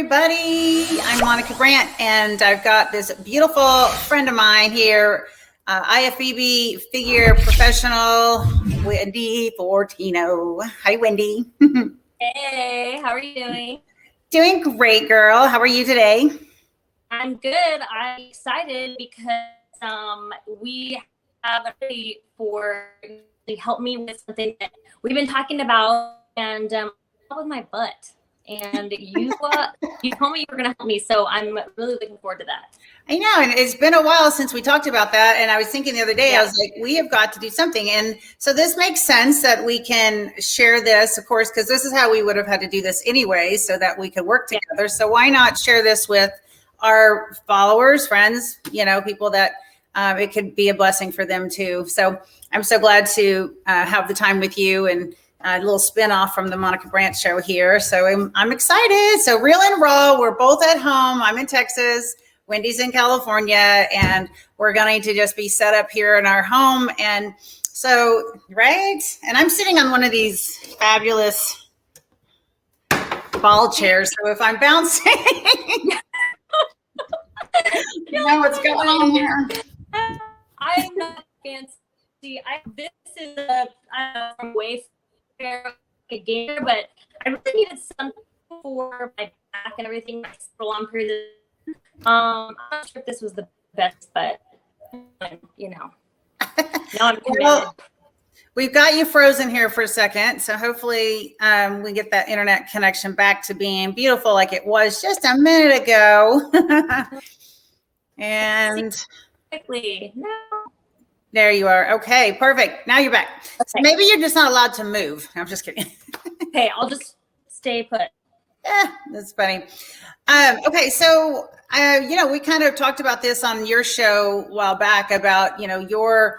everybody. I'm Monica Brant, and I've got this beautiful friend of mine here, IFBB figure professional, Wendy Fortino. Hi, Wendy. Hey, how are you doing? Doing great, girl. How are you today? I'm good. I'm excited because we have a ready for to help me with something that we've been talking about, and with my butt. And you told me you were going to help me, so I'm really looking forward to that. I know, and it's been a while since we talked about that, and I was thinking the other day, Yeah. I was like, we have got to do something, and so this makes sense that we can share this, of course, because this is how we would have had to do this anyway, so that we could work together. So why not share this with our followers, friends, people that it could be a blessing for them too. So I'm so glad to have the time with you, and a little spin-off from the Monica Brant show here. So I'm excited. So real and raw, we're both at home. I'm in Texas. Wendy's in California, and we're going to just be set up here in our home. And so, right? And I'm sitting on one of these fabulous ball chairs. So if I'm bouncing, you know what's going on here. I'm not fancy. This is from way a gamer, but I really needed something for my back and everything for a long period of I'm not sure if this was the best, but now I'm committed. Well, we've got you frozen here for a second, so hopefully we get that internet connection back to being beautiful like it was just a minute ago. And no. There you are. Okay, perfect. Now you're back. Okay. So maybe you're just not allowed to move. I'm just kidding. Okay, I'll just stay put. That's funny. Okay, so we kind of talked about this on your show a while back about your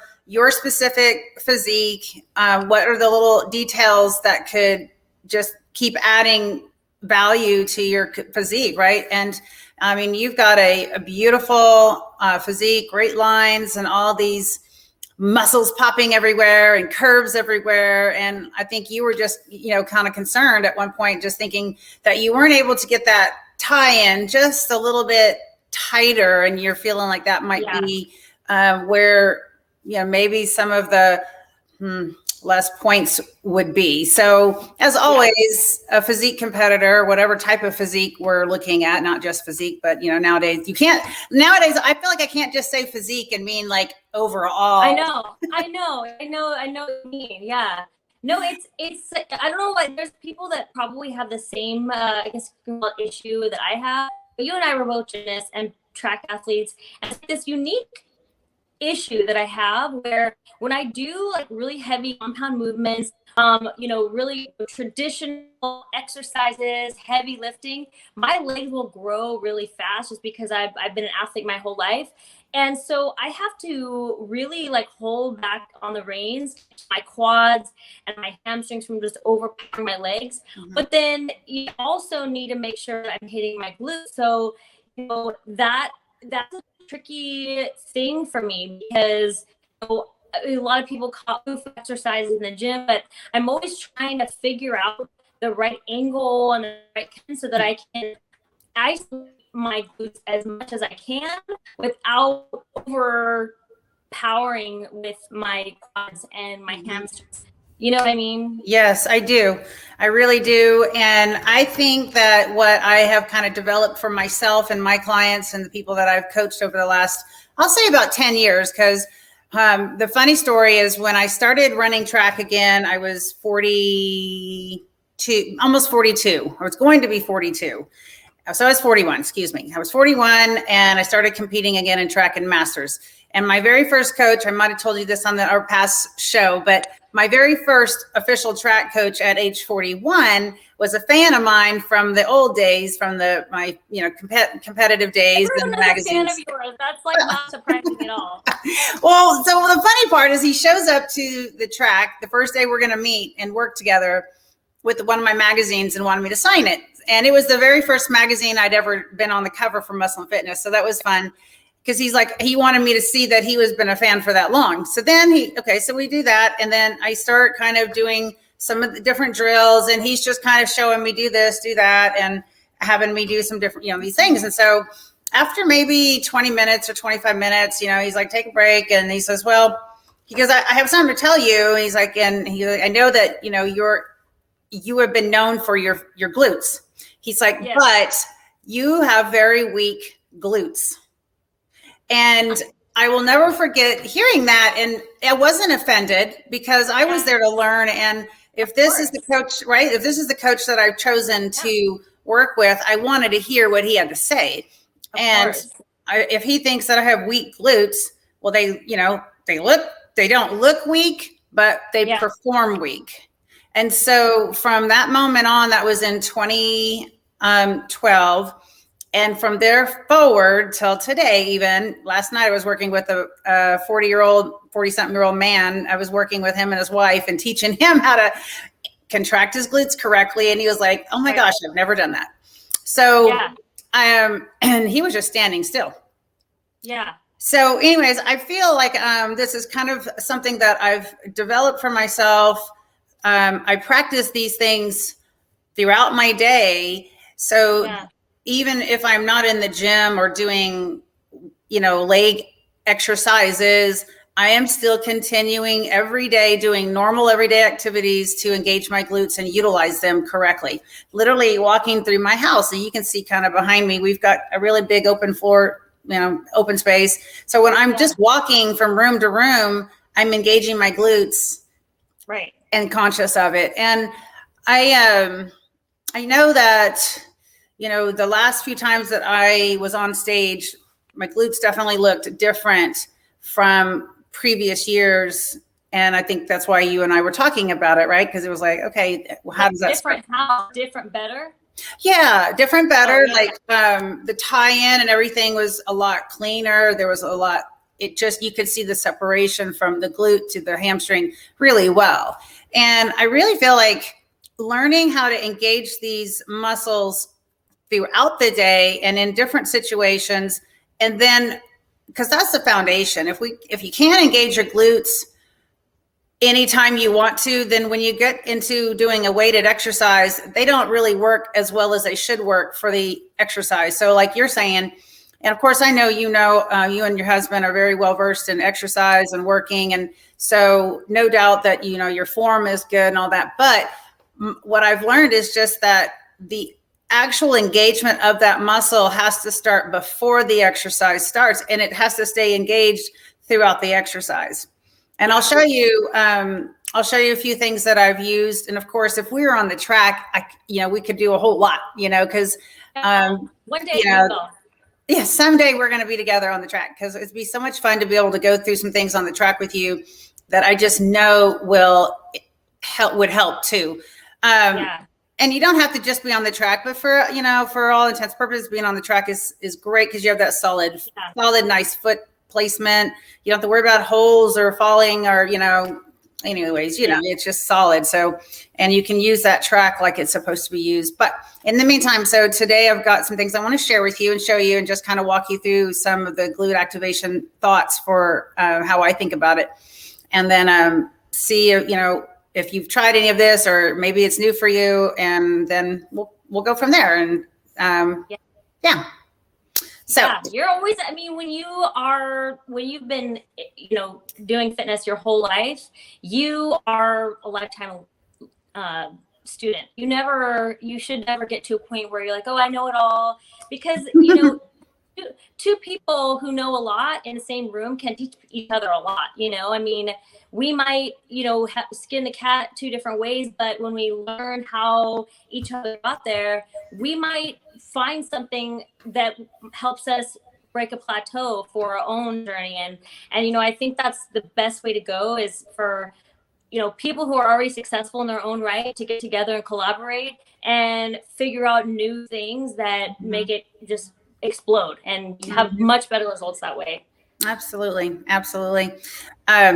specific physique. What are the little details that could just keep adding value to your physique, right? And I mean, you've got a beautiful physique, great lines, and all these muscles popping everywhere and curves everywhere. And I think you were just, kind of concerned at one point, just thinking that you weren't able to get that tie in just a little bit tighter. And you're feeling like that might be where, maybe some of the less points would be. So as always, a physique competitor, whatever type of physique we're looking at, not just physique, but nowadays I feel like I can't just say physique and mean like overall. I know what you mean. Yeah. No, it's I don't know what, there's people that probably have the same issue that I have. But you and I were both gymnasts and track athletes, and it's this unique issue that I have where when I do like really heavy compound movements, really traditional exercises, heavy lifting, my legs will grow really fast just because I've been an athlete my whole life. And so I have to really like hold back on the reins, my quads and my hamstrings from just overpowering my legs. Mm-hmm. But then you also need to make sure that I'm hitting my glutes. So, that's a tricky thing for me because a lot of people call exercises in the gym, but I'm always trying to figure out the right angle and the right so that I can isolate my glutes as much as I can without overpowering with my quads and my hamstrings. You know what I mean? Yes, I do. I really do. And I think that what I have kind of developed for myself and my clients and the people that I've coached over the last, I'll say about 10 years, because the funny story is when I started running track again, I was 42, almost 42. I was going to be 42. So I was 41, excuse me. I was 41 and I started competing again in track and masters. And my very first coach, I might have told you this on our past show, but my very first official track coach at age 41 was a fan of mine from the old days, from my competitive days in the magazines. A fan of yours. That's like not surprising at all. Well, so the funny part is he shows up to the track the first day we're going to meet and work together with one of my magazines and wanted me to sign it. And it was the very first magazine I'd ever been on the cover for Muscle and Fitness. So that was fun because he wanted me to see that he was been a fan for that long. So then so we do that. And then I start kind of doing some of the different drills and he's just kind of showing me do this, do that. And having me do some different, these things. And so after maybe 20 minutes or 25 minutes, he's like, take a break. And he says, well, he goes, I have something to tell you. And he's like, I know that, you have been known for your glutes. He's like, yes, but you have very weak glutes. And I will never forget hearing that. And I wasn't offended because I was there to learn. And if this is the coach, right? If this is the coach that I've chosen to work with, I wanted to hear what he had to say. If he thinks that I have weak glutes, well, they don't look weak, but they perform weak. And so from that moment on, that was in 2012. And from there forward till today, even last night, I was working with a 40-something-year-old man. I was working with him and his wife and teaching him how to contract his glutes correctly. And he was like, oh my gosh, I've never done that. So, and he was just standing still. Yeah. So anyways, I feel like this is kind of something that I've developed for myself. I practice these things throughout my day. So even if I'm not in the gym or doing, leg exercises, I am still continuing every day doing normal everyday activities to engage my glutes and utilize them correctly. Literally walking through my house, and you can see kind of behind me, we've got a really big open floor, open space. So when I'm just walking from room to room, I'm engaging my glutes, right, and conscious of it. And I know that, the last few times that I was on stage, my glutes definitely looked different from previous years. And I think that's why you and I were talking about it, right? Because it was like, okay, how does that different? How different? Better? Yeah, different, better. Like the tie-in and everything was a lot cleaner. There was a lot. You could see the separation from the glute to the hamstring really well. And I really feel like learning how to engage these muscles throughout the day and in different situations, and then because that's the foundation. If you can't engage your glutes anytime you want to, then when you get into doing a weighted exercise, they don't really work as well as they should work for the exercise. So like you're saying, and of course I know you and your husband are very well versed in exercise and working, and so no doubt that your form is good and all that. But what I've learned is just that the actual engagement of that muscle has to start before the exercise starts, and it has to stay engaged throughout the exercise. And I'll show you a few things that I've used. And of course, if we were on the track, we could do a whole lot, because one day, someday we're going to be together on the track, because it'd be so much fun to be able to go through some things on the track with you that I just know would help too. And you don't have to just be on the track, but for all intents and purposes, being on the track is great because you have that solid, nice foot placement. You don't have to worry about holes or falling or, anyways, it's just solid. So, and you can use that track like it's supposed to be used. But in the meantime, so today I've got some things I want to share with you and show you and just kind of walk you through some of the glute activation thoughts for how I think about it. And then see, if you've tried any of this or maybe it's new for you, and then we'll go from there. And So you're always, when you've been, doing fitness your whole life, you are a lifetime student. You should never get to a point where you're like, oh, I know it all, because, two people who know a lot in the same room can teach each other a lot. We might, skin the cat two different ways, but when we learn how each other got there, we might find something that helps us break a plateau for our own journey. And I think that's the best way to go, is for, people who are already successful in their own right to get together and collaborate and figure out new things that make it just explode, and you have much better results that way. Absolutely. A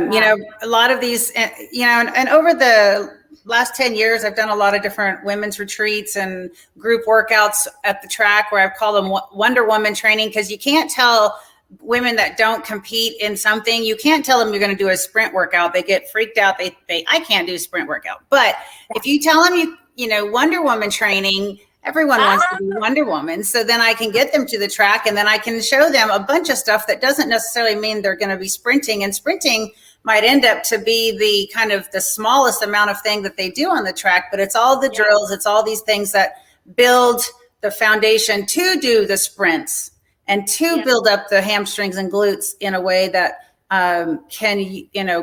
lot of these, and over the last 10 years, I've done a lot of different women's retreats and group workouts at the track where I've called them Wonder Woman training, because you can't tell women that don't compete in something, you can't tell them you're going to do a sprint workout. They get freaked out. I can't do a sprint workout. But if you tell them Wonder Woman training, Everyone wants to be Wonder Woman. So then I can get them to the track and then I can show them a bunch of stuff that doesn't necessarily mean they're going to be sprinting. And sprinting might end up to be the kind of the smallest amount of thing that they do on the track, but it's all the drills. It's all these things that build the foundation to do the sprints and to build up the hamstrings and glutes in a way that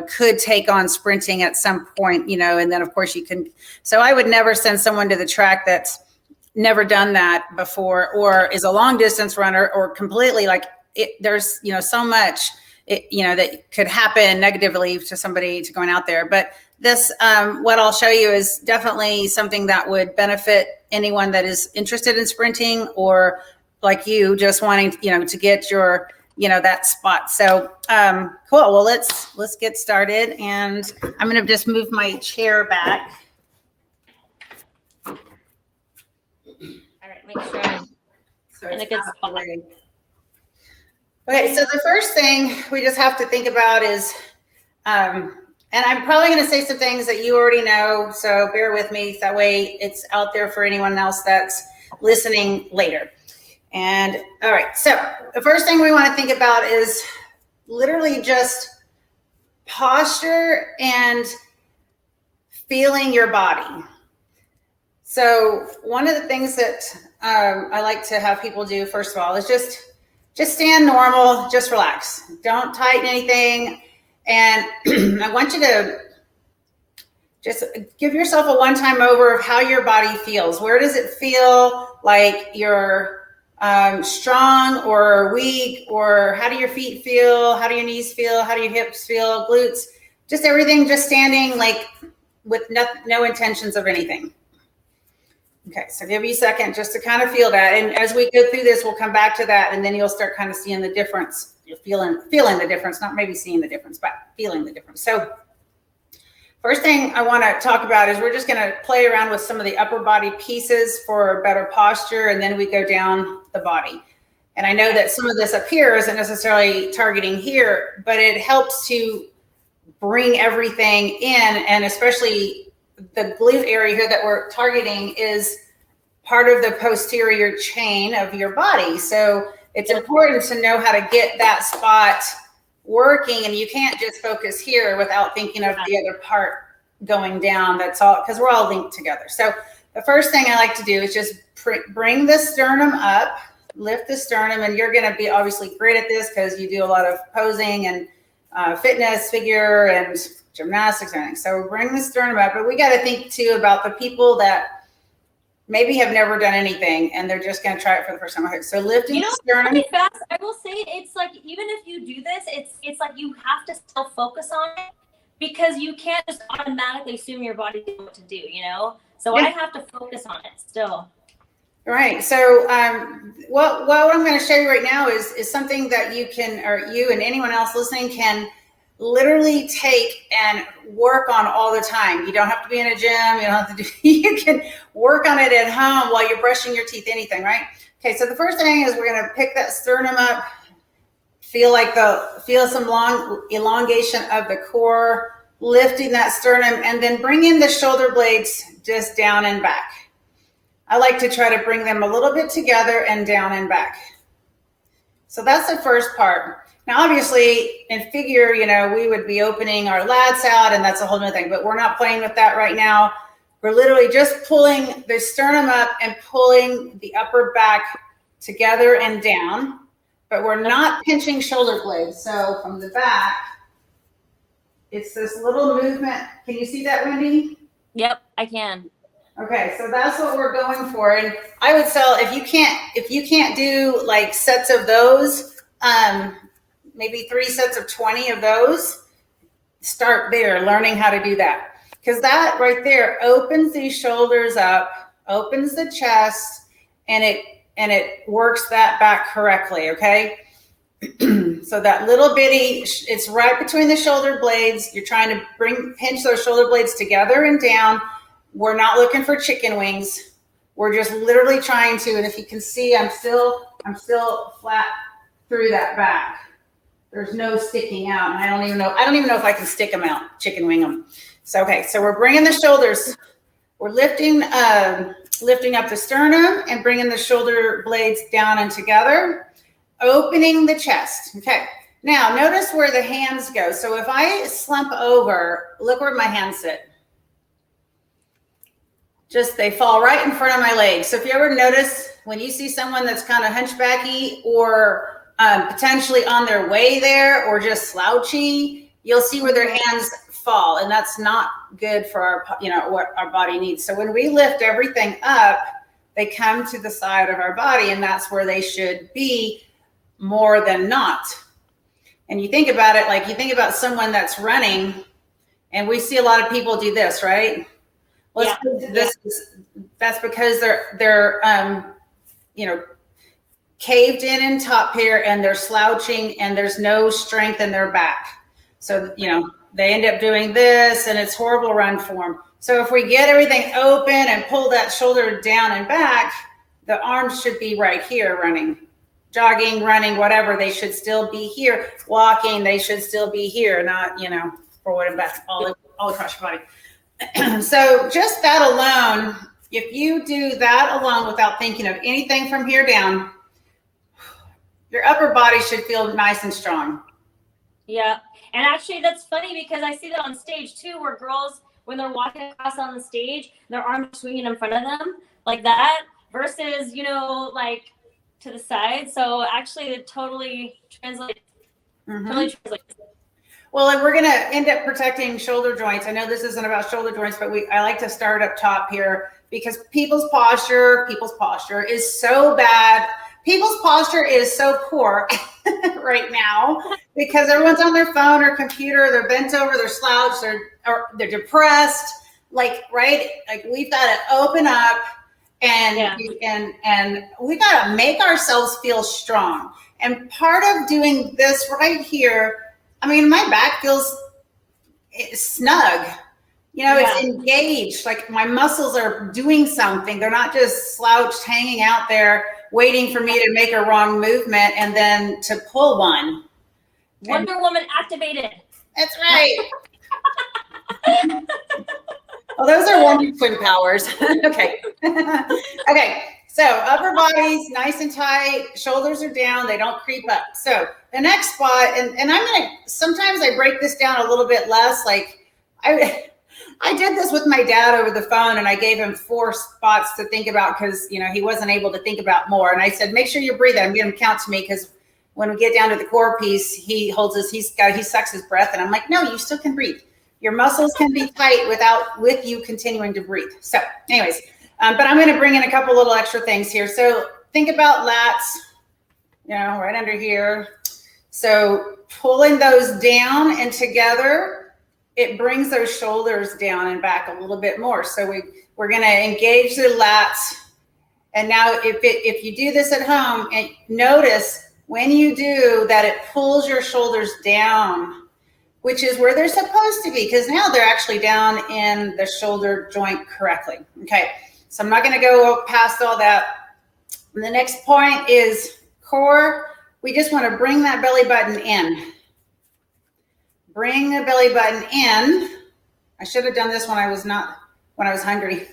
could take on sprinting at some point, and then of course you can. So I would never send someone to the track that's never done that before, or is a long distance runner, or completely there's, so much, that could happen negatively to somebody to going out there. But this, what I'll show you is definitely something that would benefit anyone that is interested in sprinting, or like you just wanting, to get your, that spot. So, cool. Well, let's get started, and I'm going to just move my chair back. Make sure I'm in a good spot. Okay, so the first thing we just have to think about is, and I'm probably going to say some things that you already know, so bear with me. That way it's out there for anyone else that's listening later. And all right, so the first thing we want to think about is literally just posture and feeling your body. So one of the things that I like to have people do, first of all, is just stand normal, just relax. Don't tighten anything. And I want you to just give yourself a one-time over of how your body feels. Where does it feel like you're strong or weak, or how do your feet feel? How do your knees feel? How do your hips feel? Glutes, just everything, just standing with no intentions of anything. Okay, so give you a second just to kind of feel that. And as we go through this, we'll come back to that, and then you'll start kind of seeing the difference. You're feeling the difference, not maybe seeing the difference, but feeling the difference. So first thing I want to talk about is we're just going to play around with some of the upper body pieces for better posture, and then we go down the body. And I know that some of this up here isn't necessarily targeting here, but it helps to bring everything in, and especially the glute area here that we're targeting is part of the posterior chain of your body. So it's important to know how to get that spot working, and you can't just focus here without thinking of the other part going down. That's all, because we're all linked together. So the first thing I like to do is just bring the sternum up, lift the sternum, and you're going to be obviously great at this because you do a lot of posing and fitness, figure, and gymnastics and everything. So bring the sternum up, but we got to think too about the people that maybe have never done anything and they're just going to try it for the first time. Okay, so lifting the sternum. Really fast, I will say it's like, even if you do this, it's like you have to still focus on it, because you can't just automatically assume your body knows what to do, So I have to focus on it still. Right. So what I'm going to show you right now is something that you can, or you and anyone else listening can literally take and work on all the time. You don't have to be in a gym. You don't have to do, you can work on it at home while you're brushing your teeth, anything, right? Okay. So the first thing is we're going to pick that sternum up, feel some long elongation of the core, lifting that sternum, and then bring in the shoulder blades just down and back. I like to try to bring them a little bit together and down and back. So that's the first part. Now, obviously, in figure, we would be opening our lats out, and that's a whole other thing, but we're not playing with that right now. We're literally just pulling the sternum up and pulling the upper back together and down, but we're not pinching shoulder blades. So from the back, it's this little movement. Can you see that, Wendy? Yep, I can. Okay, so that's what we're going for. And I would sell, if you can't do like sets of those, maybe 3 sets of 20 of those, start there, learning how to do that. Because that right there opens these shoulders up, opens the chest, and it works that back correctly, okay? So that little bitty, it's right between the shoulder blades. You're trying to pinch those shoulder blades together and down. We're not looking for chicken wings. We're just literally trying to, and if you can see, I'm still flat through that back. There's no sticking out, and I don't even know if I can stick them out, chicken wing them. So, okay, so we're bringing the shoulders We're lifting up the sternum and bringing the shoulder blades down and together, opening the chest. Okay. Now notice where the hands go. So if I slump over, look where my hands sit. Just they fall right in front of my legs. So if you ever notice when you see someone that's kind of hunchbacky or potentially on their way there or just slouchy, you'll see where their hands fall, and that's not good for our, what our body needs. So when we lift everything up, they come to the side of our body, and that's where they should be more than not. And you think about it, like you think about someone that's running, and we see a lot of people do this, right? Well, yeah. That's because they're caved in top here, and they're slouching, and there's no strength in their back. So, they end up doing this, and it's horrible run form. So if we get everything open and pull that shoulder down and back, the arms should be right here running, jogging, running, whatever. They should still be here. Walking, they should still be here, not, forward and back all across your body. So just that alone, if you do that alone without thinking of anything from here down, your upper body should feel nice and strong. Yeah. And actually that's funny because I see that on stage too, where girls, when they're walking across on the stage, their arms are swinging in front of them like that versus, like to the side. So actually it totally translates. Well, and we're going to end up protecting shoulder joints. I know this isn't about shoulder joints, but I like to start up top here because people's posture is so bad. People's posture is so poor right now because everyone's on their phone or computer, they're bent over, they're slouched, or they're depressed. Like, right? Like we've got to open up and we got to make ourselves feel strong. And part of doing this right here, my back feels snug. It's engaged. Like my muscles are doing something. They're not just slouched, hanging out there, waiting for me to make a wrong movement and then to pull one. Wonder Woman activated. That's right. Well, those are Wonder Twin powers. Okay. Okay. So upper body's nice and tight, shoulders are down, they don't creep up. So the next spot, and sometimes I break this down a little bit less. Like I did this with my dad over the phone, and I gave him 4 spots to think about because, he wasn't able to think about more. And I said, make sure you breathe. I'm going to count to me because when we get down to the core piece, he sucks his breath. And I'm like, no, you still can breathe. Your muscles can be tight with you continuing to breathe. So anyways, but I'm going to bring in a couple little extra things here. So think about lats, right under here. So pulling those down and together, it brings those shoulders down and back a little bit more. So we're going to engage the lats. And now if you do this at home, and notice when you do that, it pulls your shoulders down, which is where they're supposed to be, because now they're actually down in the shoulder joint correctly. Okay. So I'm not going to go past all that. And the next point is core. We just want to bring that belly button in. Bring the belly button in. I should have done this when I was hungry.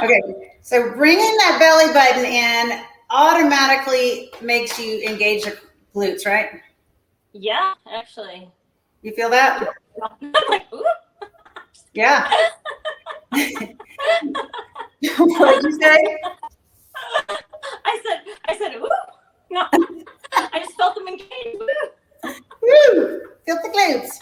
Okay. So bringing that belly button in automatically makes you engage your glutes, right? Yeah, actually. You feel that? I'm like, ooh. Yeah. What did you say? I said, ooh. No, I just felt them engaged. Woo! Feel the glutes.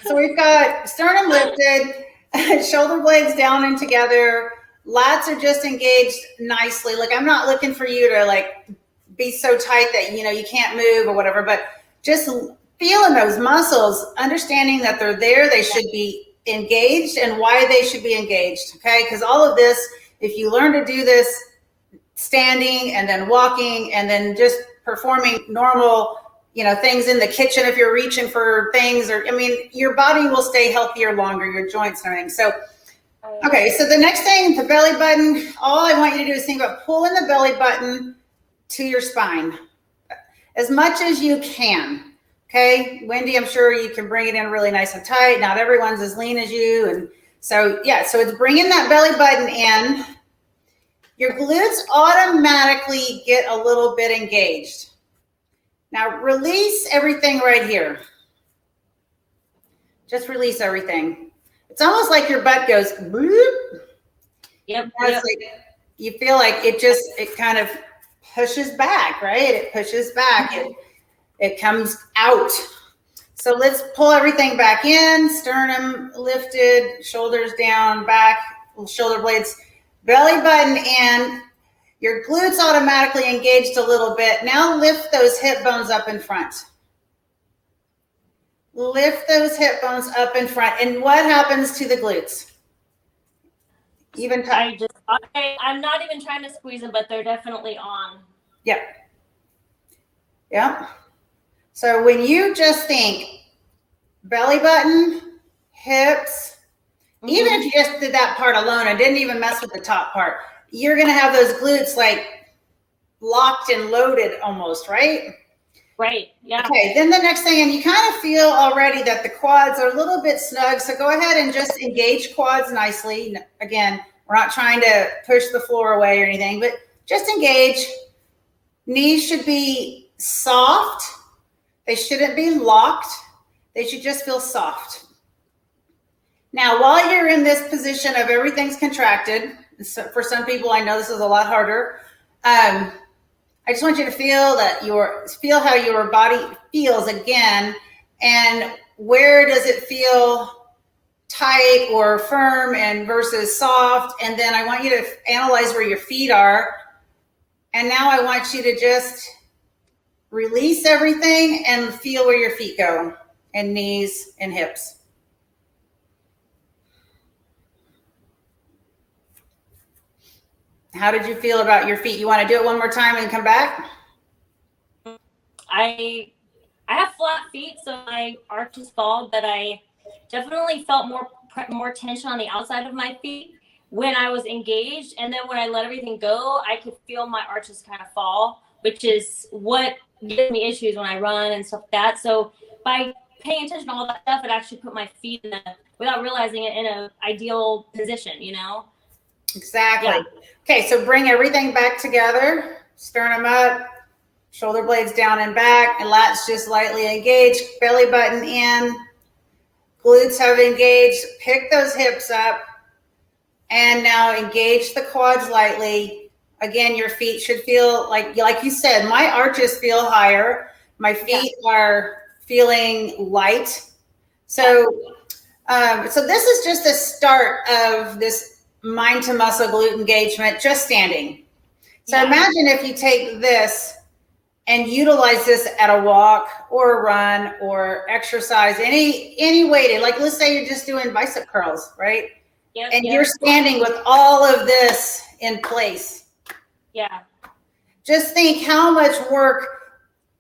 So we've got sternum lifted, shoulder blades down and together. Lats are just engaged nicely. Like I'm not looking for you to be so tight that you can't move or whatever, but just feeling those muscles, understanding that they're there, they should be engaged and why they should be engaged. Okay, because all of this, if you learn to do this standing and then walking and then just performing normal things in the kitchen, if you're reaching for things, or your body will stay healthier longer, your joints and everything. So okay, so the next thing, the belly button, all I want you to do is think about pulling the belly button to your spine as much as you can. Okay, Wendy, I'm sure you can bring it in really nice and tight. Not everyone's as lean as you, and So yeah, so it's bringing that belly button in. Your glutes automatically get a little bit engaged. Now release everything right here. Just release everything. It's almost like your butt goes, boop. Yep. It's like you feel like it kind of pushes back, right? It pushes back. It comes out. So let's pull everything back in, sternum lifted, shoulders down, back, shoulder blades, belly button in. Your glutes automatically engaged a little bit. Now lift those hip bones up in front. Lift those hip bones up in front. And what happens to the glutes? I'm not even trying to squeeze them, but they're definitely on. Yep. Yep. So when you just think belly button, hips, even if you just did that part alone and didn't even mess with the top part, you're going to have those glutes like locked and loaded almost, right? Right. Yeah. Okay. Then the next thing, and you kind of feel already that the quads are a little bit snug. So go ahead and just engage quads nicely. Again, we're not trying to push the floor away or anything, but just engage. Knees should be soft. They shouldn't be locked. They should just feel soft. Now, while you're in this position of everything's contracted, for some people, I know this is a lot harder. I just want you to feel how your body feels again, and where does it feel tight or firm and versus soft. And then I want you to analyze where your feet are. And now I want you to just release everything and feel where your feet go, and knees and hips. How did you feel about your feet? You want to do it one more time and come back? I have flat feet, so my arches fall, but I definitely felt more tension on the outside of my feet when I was engaged. And then when I let everything go, I could feel my arches kind of fall, which is what gives me issues when I run and stuff like that. So by paying attention to all that stuff, it actually put my feet without realizing it, in an ideal position, you know? Exactly. Yeah. Okay, so bring everything back together. Sternum up, shoulder blades down and back, and lats just lightly engaged, belly button in, glutes have engaged. Pick those hips up, and now engage the quads lightly. Again, your feet should feel like you said, my arches feel higher. My feet are feeling light. So, so this is just the start of this mind to muscle glute engagement, just standing. So imagine if you take this and utilize this at a walk or a run or exercise, any weighted, like let's say you're just doing bicep curls, right? Yep, and you're standing with all of this in place. Yeah. Just think how much work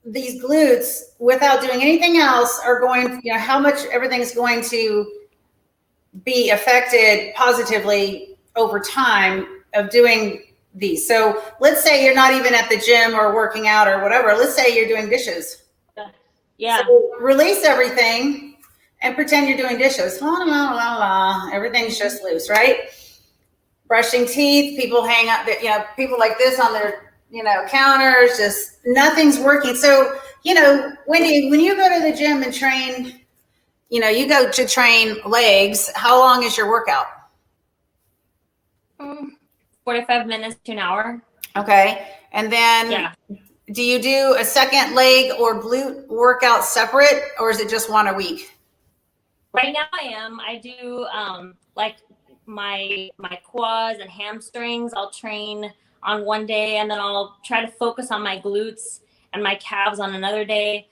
these glutes, without doing anything else, are going, how much everything's going to be affected positively over time of doing these. So let's say you're not even at the gym or working out or whatever. Let's say you're doing dishes. Yeah. So release everything and pretend you're doing dishes. La, la, la, la. Everything's just loose, right? Brushing teeth, people hang up, people like this on their, counters, just nothing's working. So, Wendy, when you go to the gym and train, you go to train legs, how long is your workout? 45 minutes to an hour. Okay. And then do you do a second leg or glute workout separate, or is it just one a week? Right now I am. I do like my quads and hamstrings. I'll train on one day, and then I'll try to focus on my glutes and my calves on another day.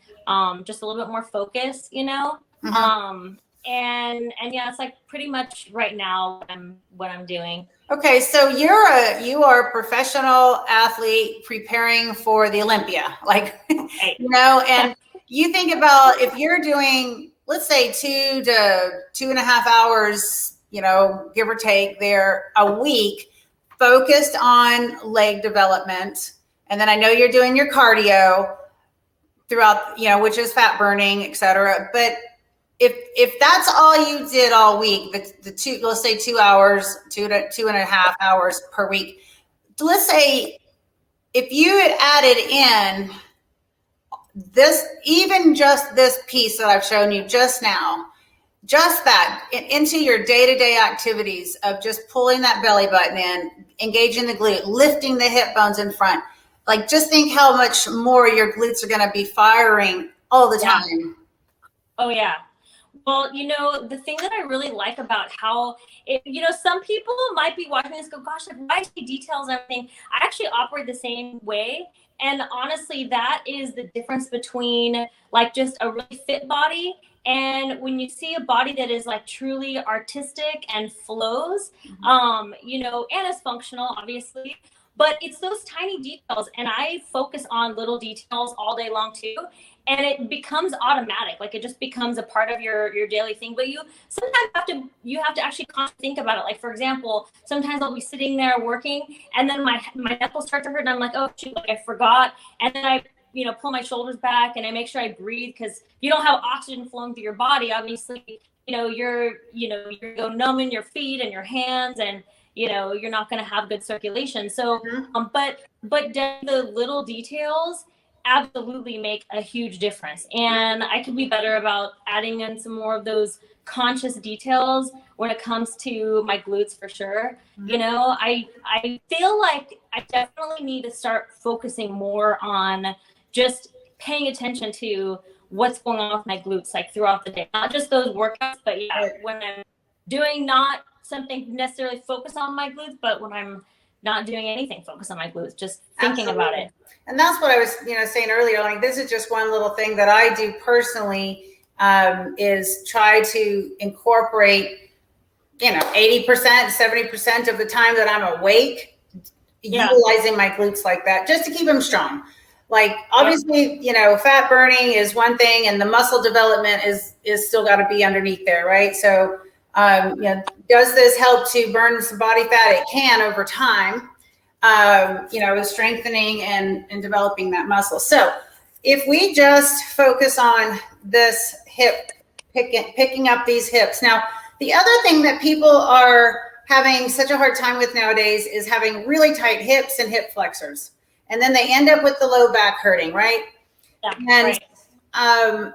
Just a little bit more focus, Mm-hmm. And it's like pretty much right now what I'm doing. Okay, so you are a professional athlete preparing for the Olympia, and you think about if you're doing, let's say 2 to 2.5 hours, give or take there a week, focused on leg development. And then I know you're doing your cardio throughout, which is fat burning, et cetera. But if that's all you did all week, the two, let's say 2 hours, 2.5 hours per week, let's say if you had added in this, even just this piece that I've shown you just now, just that into your day-to-day activities of just pulling that belly button in, engaging the glute, lifting the hip bones in front, like just think how much more your glutes are going to be firing all the time. Oh yeah. Well, the thing that I really like about how some people might be watching this go, gosh, like why see details and everything? I actually operate the same way. And honestly, that is the difference between like just a really fit body and when you see a body that is like truly artistic and flows, and is functional, obviously. But it's those tiny details, and I focus on little details all day long too. And it becomes automatic, like it just becomes a part of your daily thing. But you sometimes have to actually think about it. Like for example, sometimes I'll be sitting there working, and then my neck will start to hurt, and I'm like, oh shoot, like I forgot. And then I pull my shoulders back, and I make sure I breathe, because you don't have oxygen flowing through your body. Obviously, you're go numb in your feet and your hands, and you're not going to have good circulation. So, but the little details absolutely make a huge difference. And I could be better about adding in some more of those conscious details when it comes to my glutes for sure. I feel like I definitely need to start focusing more on just paying attention to what's going on with my glutes, like throughout the day, not just those workouts, but when I'm doing not something necessarily focus on my glutes, but when I'm not doing anything, focus on my glutes, just thinking about it. And that's what I was, saying earlier. Like this is just one little thing that I do personally, is try to incorporate, 80%, 70% of the time that I'm awake, utilizing my glutes like that, just to keep them strong. Like obviously, fat burning is one thing, and the muscle development is still got to be underneath there, right? So, does this help to burn some body fat? It can over time. Strengthening and developing that muscle. So if we just focus on this hip, picking up these hips. Now, the other thing that people are having such a hard time with nowadays is having really tight hips and hip flexors. And then they end up with the low back hurting, right? Yeah, and right.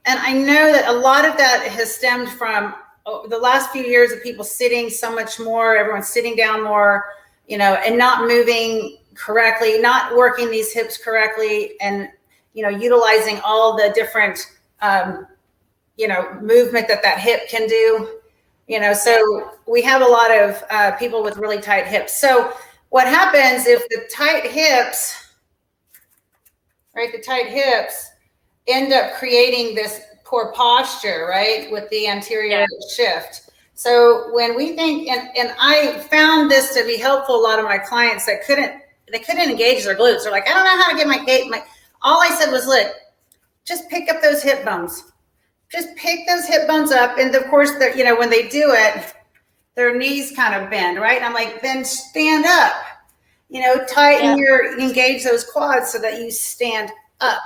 I know that a lot of that has stemmed from the last few years of people sitting so much more, everyone's sitting down more, and not moving correctly, not working these hips correctly, and, utilizing all the different, movement that hip can do, so we have a lot of people with really tight hips. So what happens if the tight hips end up creating this poor posture, right, with the anterior shift. So when we think, and I found this to be helpful, a lot of my clients that couldn't engage their glutes. They're like, I don't know how to get my all I said was, look, just pick up those hip bones. Just pick those hip bones up. And of course, when they do it, their knees kind of bend, right? And I'm like, then stand up, tighten engage those quads so that you stand up.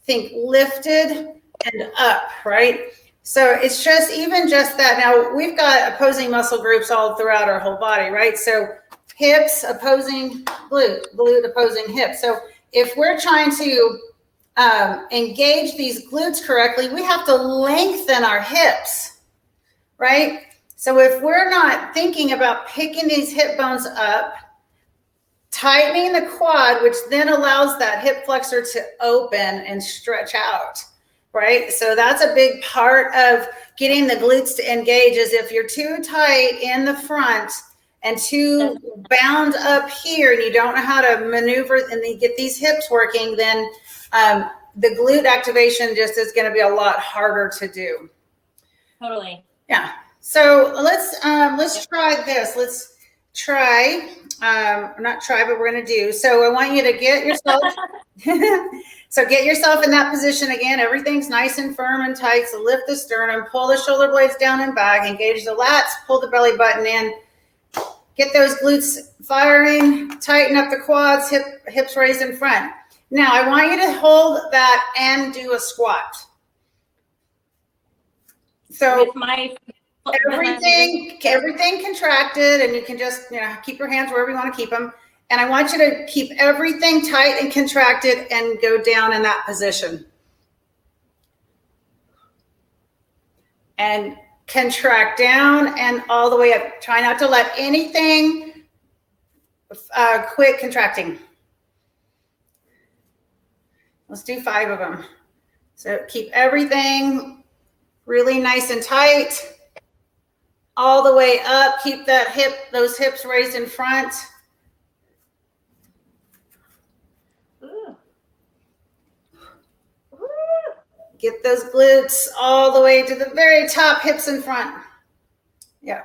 Think lifted and up, right? So it's even just that. Now we've got opposing muscle groups all throughout our whole body, right? So hips opposing glute, glute opposing hip. So if we're trying to engage these glutes correctly, we have to lengthen our hips, right? So if we're not thinking about picking these hip bones up, tightening the quad, which then allows that hip flexor to open and stretch out, right? So that's a big part of getting the glutes to engage, is if you're too tight in the front and too bound up here and you don't know how to maneuver and then get these hips working, then the glute activation just is going to be a lot harder to do. Totally. Yeah. So let's try this. Let's try, not try, but we're going to do. So I want you to get yourself, so get yourself in that position again. Everything's nice and firm and tight. So lift the sternum, pull the shoulder blades down and back, engage the lats, pull the belly button in, get those glutes firing, tighten up the quads, hips raised in front. Now I want you to hold that and do a squat. So with my everything contracted, and you can just, keep your hands wherever you want to keep them. And I want you to keep everything tight and contracted and go down in that position. And contract down and all the way up. Try not to let anything quit contracting. Let's do 5 of them. So keep everything really nice and tight all the way up. Keep those hips raised in front. Ooh. Get those glutes all the way to the very top, hips in front. Yeah.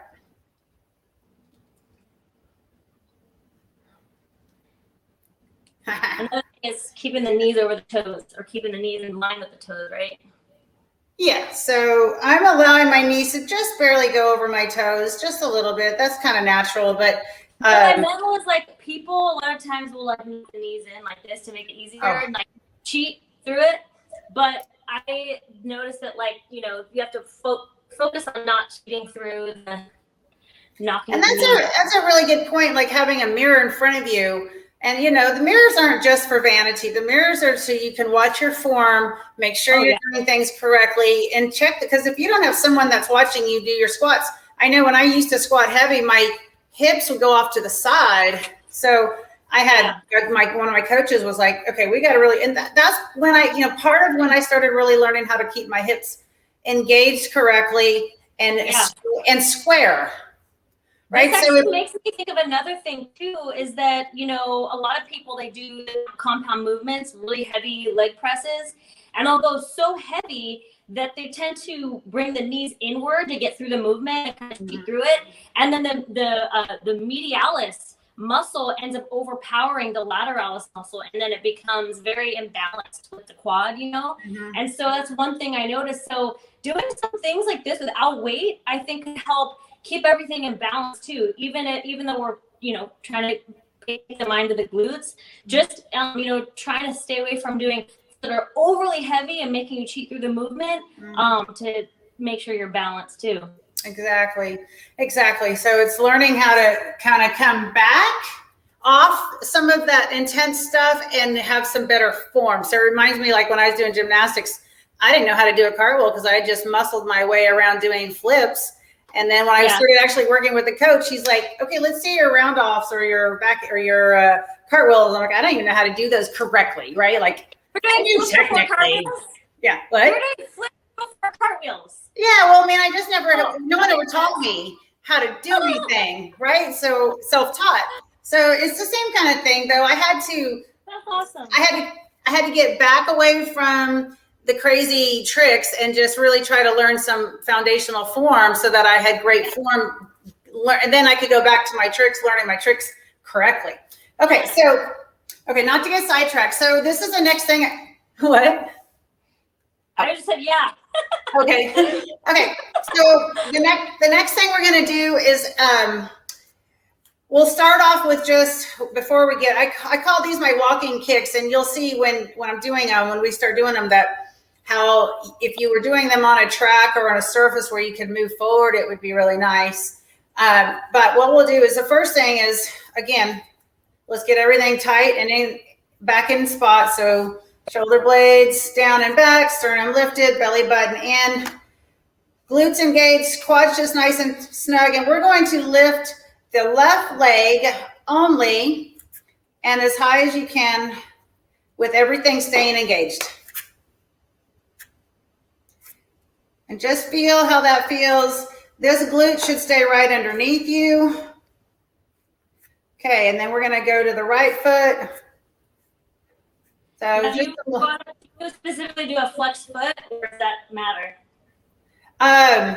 Another thing is keeping the knees over the toes, or keeping the knees in line with the toes, right? Yeah, so I'm allowing my knees to just barely go over my toes, just a little bit. That's kind of natural, but what I meant was, like, people a lot of times will like move the knees in like this to make it easier and like cheat through it. But I noticed that, like, you have to focus on not cheating through the knocking. And that's a really good point, like having a mirror in front of you. And, the mirrors aren't just for vanity. The mirrors are so you can watch your form, make sure you're doing things correctly, and check, because if you don't have someone that's watching you do your squats, I know when I used to squat heavy, my hips would go off to the side. So I had one of my coaches was like, okay, we got to really, and that's when part of when I started really learning how to keep my hips engaged correctly and square. Right. This actually makes me think of another thing too, is that, a lot of people, they do compound movements, really heavy leg presses, and they'll go so heavy that they tend to bring the knees inward to get through the movement and kind of see through it. And then the medialis muscle ends up overpowering the lateralis muscle, and then it becomes very imbalanced with the quad, And so that's one thing I noticed. So doing some things like this without weight, I think, can help keep everything in balance too, even though we're trying to pay the mind to the glutes, just trying to stay away from doing that are overly heavy and making you cheat through the movement, to make sure you're balanced too. Exactly. So it's learning how to kind of come back off some of that intense stuff and have some better form. So it reminds me, like when I was doing gymnastics, I didn't know how to do a cartwheel because I just muscled my way around doing flips. And then when I started actually working with the coach, he's like, okay, let's see your round offs or your back or your cartwheels. I'm like, I don't even know how to do those correctly, right? Like, I do technically. Yeah. What? Where do you flip for cartwheels? Yeah. Well, I mean, I just no one ever taught me how to do anything, right? So self-taught. So it's the same kind of thing, though. That's awesome. I had to get back away from the crazy tricks and just really try to learn some foundational form so that I had great form. And then I could go back to my tricks, learning my tricks correctly. Okay. So, not to get sidetracked. So this is the next thing. What? I just said, yeah. Okay. So the next thing we're going to do is, we'll start off with just before we get, I call these my walking kicks, and you'll see when I'm doing them, when we start doing them, that how if you were doing them on a track or on a surface where you could move forward, it would be really nice. But what we'll do is the first thing is, again, let's get everything tight and back in spot. So shoulder blades down and back, sternum lifted, belly button in, glutes engaged, quads just nice and snug. And we're going to lift the left leg only and as high as you can with everything staying engaged. And just feel how that feels. This glute should stay right underneath you. Okay, and then we're going to go to the right foot. So do you specifically do a flex foot, or does that matter? I'm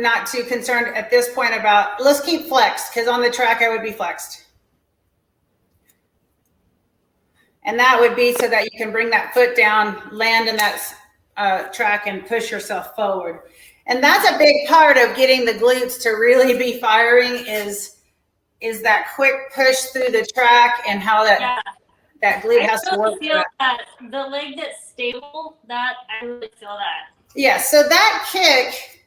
not too concerned at this point about, let's keep flexed, because on the track I would be flexed. And that would be so that you can bring that foot down, land in that track, and push yourself forward. And that's a big part of getting the glutes to really be firing is that quick push through the track and how that glute has to work. I feel that the leg that's stable, that I really feel that. Yeah, so that kick,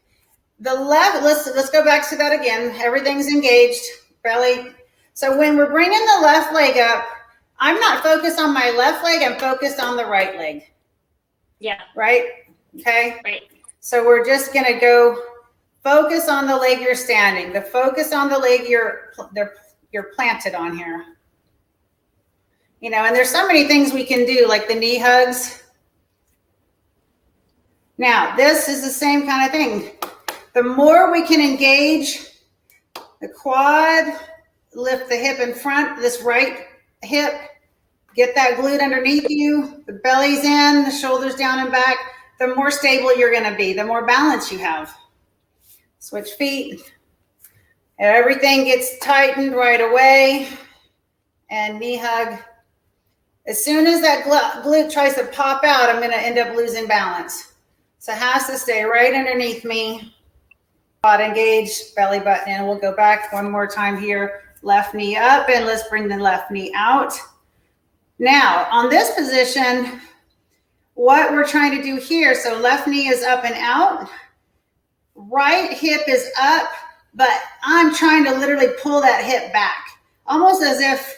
the left, let's go back to that again. Everything's engaged, belly. So when we're bringing the left leg up, I'm not focused on my left leg, I'm focused on the right leg. Yeah. Right? Okay? Right. So we're just gonna go focus on the leg you're standing, the focus on the leg you're planted on here. You know, and there's so many things we can do, like the knee hugs. Now, this is the same kind of thing. The more we can engage the quad, lift the hip in front, this right hip, get that glute underneath you, the belly's in, the shoulders down and back, the more stable you're gonna be, the more balance you have. Switch feet. Everything gets tightened right away. And knee hug. As soon as that glute tries to pop out, I'm gonna end up losing balance. So it has to stay right underneath me. Quad engaged, belly button in. We'll go back one more time here. Left knee up, and let's bring the left knee out. Now, on this position, what we're trying to do here, so left knee is up and out, right hip is up, but I'm trying to literally pull that hip back, almost as if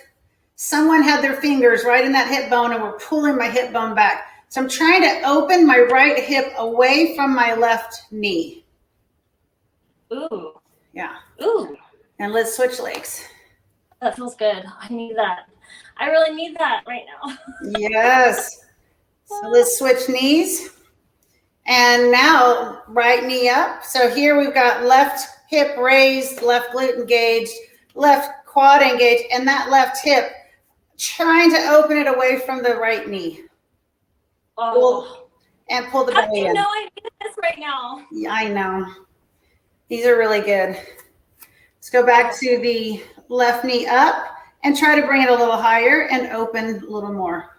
someone had their fingers right in that hip bone and we're pulling my hip bone back. So I'm trying to open my right hip away from my left knee. Ooh. Yeah. Ooh. And let's switch legs. That feels good. I need that. I really need that right now. Yes. So let's switch knees. And now right knee up. So here we've got left hip raised, left glute engaged, left quad engaged, and that left hip trying to open it away from the right knee. Oh. And pull the How belly do you in. know I need this right now? Yeah, I know. These are really good. Let's go back to the left knee up and try to bring it a little higher and open a little more.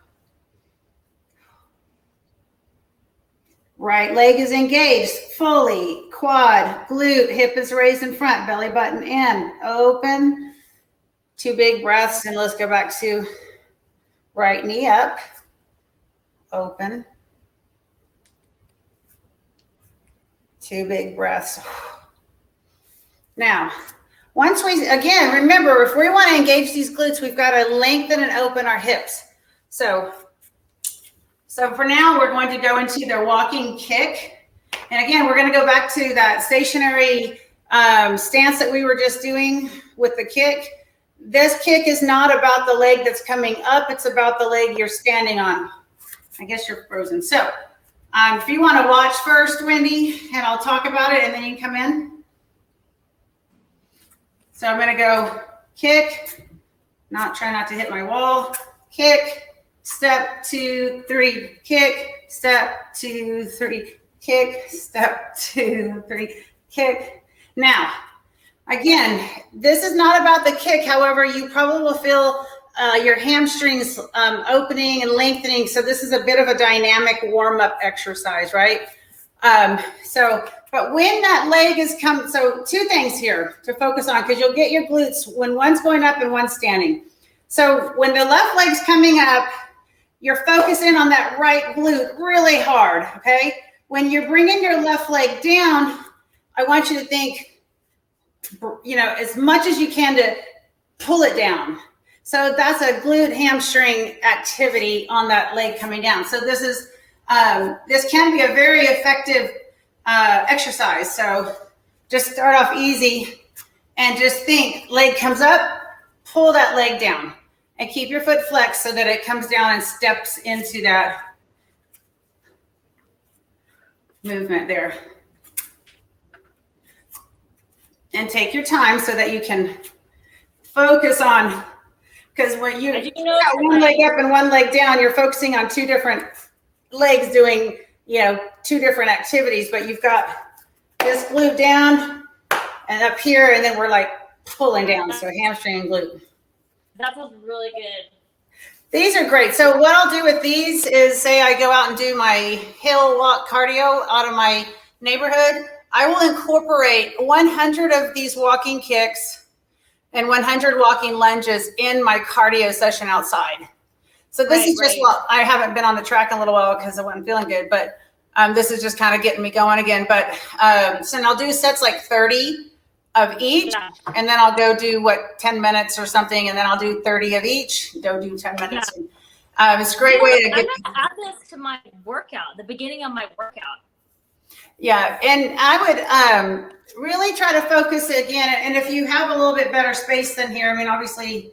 Right leg is engaged fully. Quad, glute, hip is raised in front, belly button in. Open. 2 big breaths, and let's go back to right knee up. Open. 2 big breaths. Now, once we, again, remember, if we want to engage these glutes, we've got to lengthen and open our hips. So for now, we're going to go into the walking kick. And again, we're going to go back to that stationary stance that we were just doing with the kick. This kick is not about the leg that's coming up. It's about the leg you're standing on. I guess you're frozen. So if you want to watch first, Wendy, and I'll talk about it, and then you can come in. So I'm going to go kick, try not to hit my wall, kick, step 2, 3, kick, step 2, 3, kick, step 2, 3, kick. Now, again, this is not about the kick. However, you probably will feel your hamstrings opening and lengthening. So this is a bit of a dynamic warm-up exercise, right? But when that leg is coming, so 2 things here to focus on, because you'll get your glutes when one's going up and one's standing. So when the left leg's coming up, you're focusing on that right glute really hard, okay? When you're bringing your left leg down, I want you to think, as much as you can to pull it down. So that's a glute hamstring activity on that leg coming down. So this can be a very effective exercise. So just start off easy and just think, leg comes up, pull that leg down and keep your foot flexed so that it comes down and steps into that movement there. And take your time so that you can focus on, because when you got one leg up and one leg down, you're focusing on 2 different legs doing 2 different activities, but you've got this glute down and up here, and then we're like pulling down. So hamstring and glute. That feels really good. These are great. So what I'll do with these is, say I go out and do my hill walk cardio out of my neighborhood, I will incorporate 100 of these walking kicks and 100 walking lunges in my cardio session outside. So this is just, well, I haven't been on the track in a little while because I wasn't feeling good, but This is just kind of getting me going again. But so I'll do sets like 30 of each, and then I'll go do 10 minutes or something, and then I'll do 30 of each. Go do 10 minutes. Yeah. It's a great way to get. I'm gonna add this to my workout, the beginning of my workout. Yeah, and I would really try to focus again. And if you have a little bit better space than here, I mean, obviously,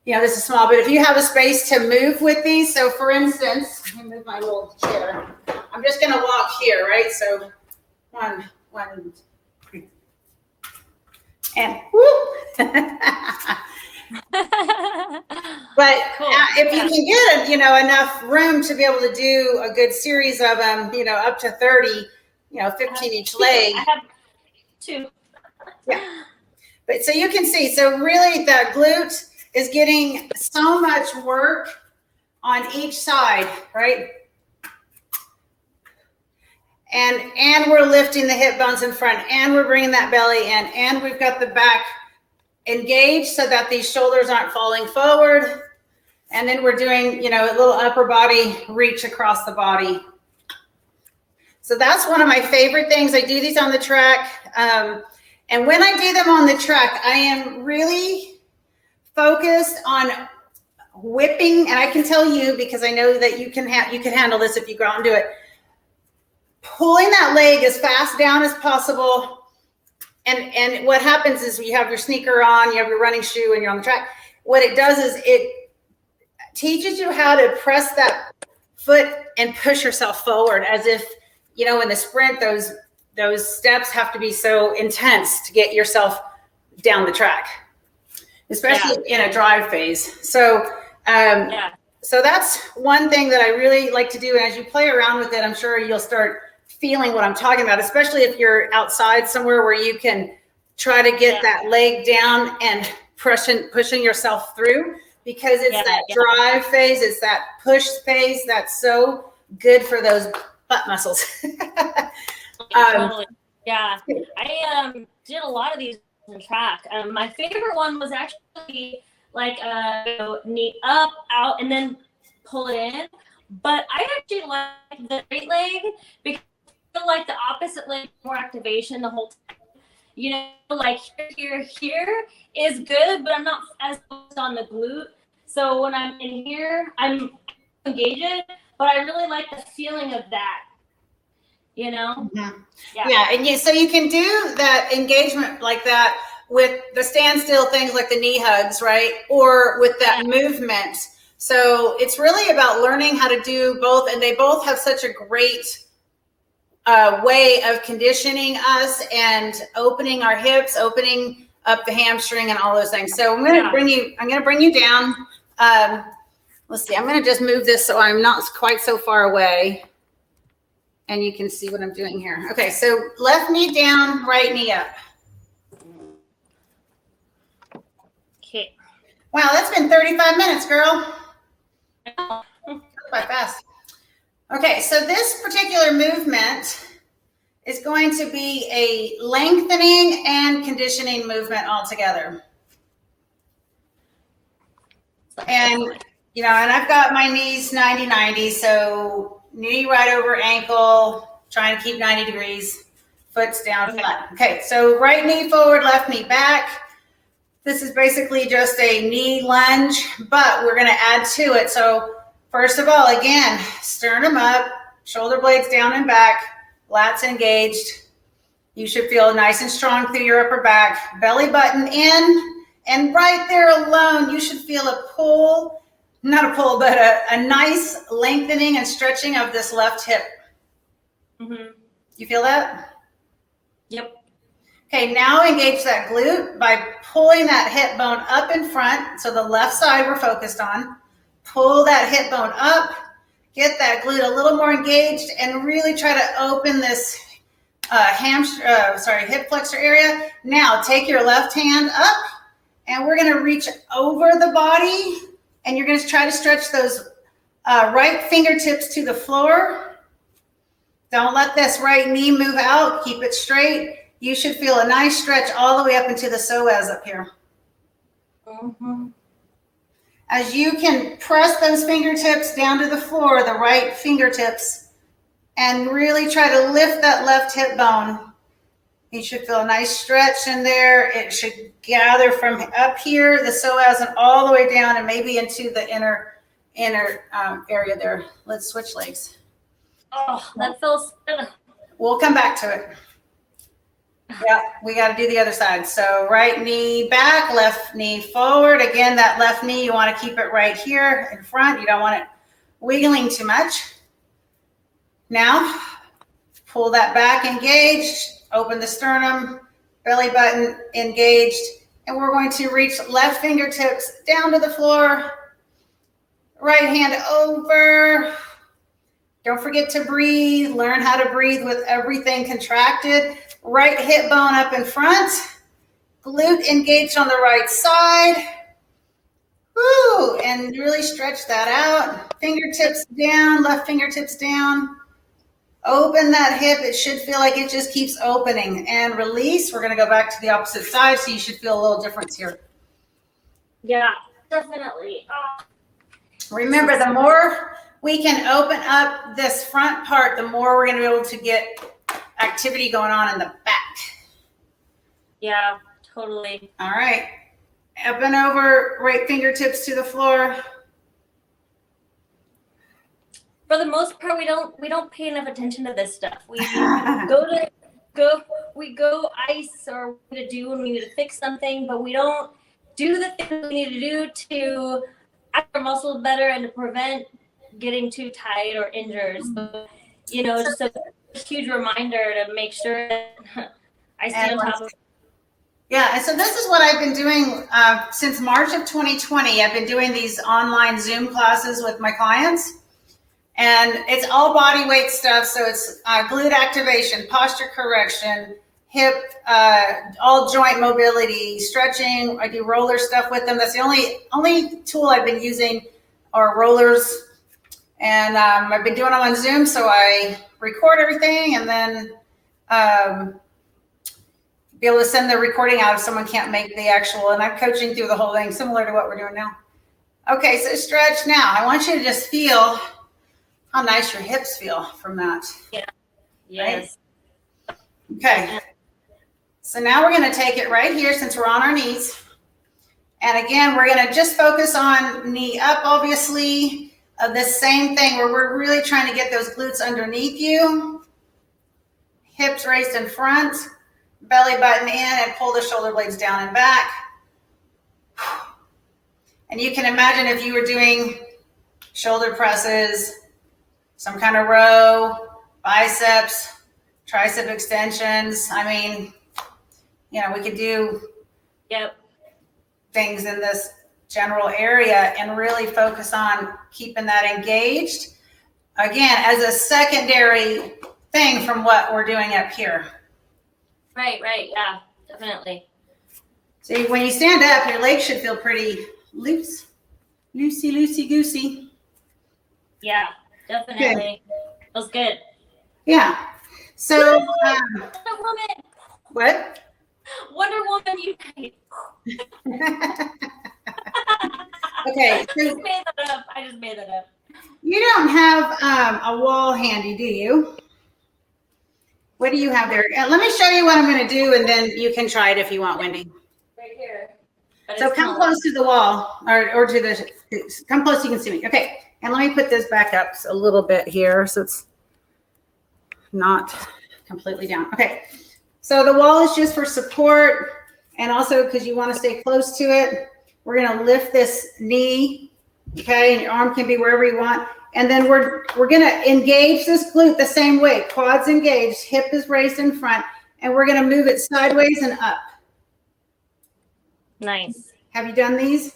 this is small, but if you have a space to move with these, so for instance, let me move my little chair. I'm just going to walk here, right? So one, and whoop. But cool. If you can get enough room to be able to do a good series of them, up to 30, 15 each leg. I have 2. Yeah. But so you can see, so really the glute is getting so much work on each side, right? And we're lifting the hip bones in front, and we're bringing that belly in, and we've got the back engaged so that these shoulders aren't falling forward. And then we're doing, a little upper body reach across the body. So that's one of my favorite things. I do these on the track. And when I do them on the track, I am really focused on whipping. And I can tell you, because I know that you can handle this if you go out and do it, pulling that leg as fast down as possible. And what happens is you have your sneaker on, you have your running shoe, and you're on the track. What it does is it teaches you how to press that foot and push yourself forward, as if, in the sprint, those steps have to be so intense to get yourself down the track, especially in a drive phase. So, so that's one thing that I really like to do. And as you play around with it, I'm sure you'll start feeling what I'm talking about, especially if you're outside somewhere where you can try to get that leg down and pushing yourself through, because it's that drive phase, it's that push phase that's so good for those butt muscles. Totally. Yeah. I did a lot of these in track. My favorite one was actually like knee up, out, and then pull it in. But I actually like the straight leg because I feel like the opposite leg, more activation the whole time. Like here is good, but I'm not as focused on the glute. So when I'm in here, I'm engaged, but I really like the feeling of that. Mm-hmm. Yeah. And so you can do that engagement like that with the standstill things like the knee hugs, right? Or with that movement. So it's really about learning how to do both. And they both have such a great way of conditioning us and opening our hips, opening up the hamstring and all those things. So I'm going to bring you down. Let's see, I'm going to just move this so I'm not quite so far away. And you can see what I'm doing here. Okay, so left knee down, right knee up. Okay. Wow, that's been 35 minutes, girl. Quite fast. Okay, so this particular movement is going to be a lengthening and conditioning movement all together. And, and I've got my knees 90-90, so knee right over ankle, trying to keep 90 degrees, foot's down flat. Okay, so right knee forward, left knee back. This is basically just a knee lunge, but we're going to add to it. So first of all, again, sternum up, shoulder blades down and back, lats engaged. You should feel nice and strong through your upper back, belly button in, and right there alone, you should feel a pull. Not a pull, but a nice lengthening and stretching of this left hip. Mm-hmm. You feel that? Yep. Okay, now engage that glute by pulling that hip bone up in front. So the left side we're focused on. Pull that hip bone up. Get that glute a little more engaged and really try to open this hip flexor area. Now take your left hand up and we're going to reach over the body. And you're going to try to stretch those right fingertips to the floor. Don't let this right knee move out. Keep it straight. You should feel a nice stretch all the way up into the psoas up here. Mm-hmm. As you can press those fingertips down to the floor, the right fingertips, and really try to lift that left hip bone. You should feel a nice stretch in there. It should gather from up here, the psoas, and all the way down and maybe into the inner area there. Let's switch legs. Oh, that feels good. We'll come back to it. Yeah, we got to do the other side. So right knee back, left knee forward. Again, that left knee, you want to keep it right here in front. You don't want it wiggling too much. Now, pull that back engaged, open the sternum, belly button engaged, and we're going to reach left fingertips down to the floor, right hand over. Don't forget to breathe. Learn how to breathe with everything contracted. Right hip bone up in front. Glute engaged on the right side. Woo! And really stretch that out. Fingertips down, left fingertips down. Open that hip. It should feel like it just keeps opening. And release. We're going to go back to the opposite side, so you should feel a little difference here. Yeah, definitely. Oh. Remember, the more we can open up this front part, the more we're going to be able to get activity going on in the back. Yeah, totally. All right. Up and over, right fingertips to the floor. For the most part, we don't pay enough attention to this stuff. We go ice or to do when we need to fix something, but we don't do the things we need to do to act our muscles better and to prevent getting too tight or injured. So, just a huge reminder to make sure that I stay on top of it. Yeah, and so this is what I've been doing since March of 2020. I've been doing these online Zoom classes with my clients, and it's all body weight stuff. So it's glute activation, posture correction, hip, all joint mobility, stretching. I do roller stuff with them. That's the only tool I've been using are rollers. And I've been doing them on Zoom, so I record everything and then be able to send the recording out if someone can't make the actual, and I'm coaching through the whole thing, similar to what we're doing now. Okay, so stretch now. I want you to just feel how nice your hips feel from that. Yeah. Yes. Right? Okay. So now we're going to take it right here since we're on our knees. And again, we're going to just focus on knee up, obviously. The same thing where we're really trying to get those glutes underneath you. Hips raised in front, belly button in, and pull the shoulder blades down and back. And you can imagine if you were doing shoulder presses, some kind of row, biceps, tricep extensions. I mean, we could do things in this general area and really focus on keeping that engaged. Again, as a secondary thing from what we're doing up here. Right. Yeah, definitely. So when you stand up, your legs should feel pretty loose. Loosey goosey. Yeah, definitely. Good. Feels good. Yeah. So, Wonder Woman. What? Wonder Woman unite. Okay. I just made that up. You don't have a wall handy, do you? What do you have there? Let me show you what I'm going to do, and then you can try it if you want, Wendy. Right here. So come close to the wall, or to the, come close so you can see me. Okay, and let me put this back up a little bit here so it's not completely down. Okay, so the wall is just for support, and also because you want to stay close to it. We're going to lift this knee, okay, and your arm can be wherever you want. And then we're going to engage this glute the same way. Quads engaged, hip is raised in front, and we're going to move it sideways and up. Nice. Have you done these?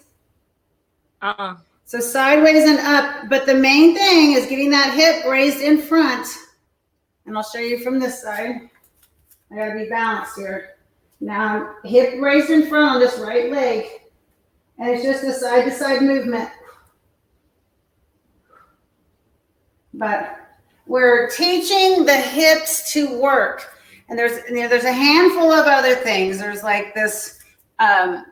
So sideways and up, but the main thing is getting that hip raised in front. And I'll show you from this side. I got to be balanced here. Now, hip raised in front on this right leg. And it's just a side-to-side movement. But we're teaching the hips to work. And there's a handful of other things. There's like this kind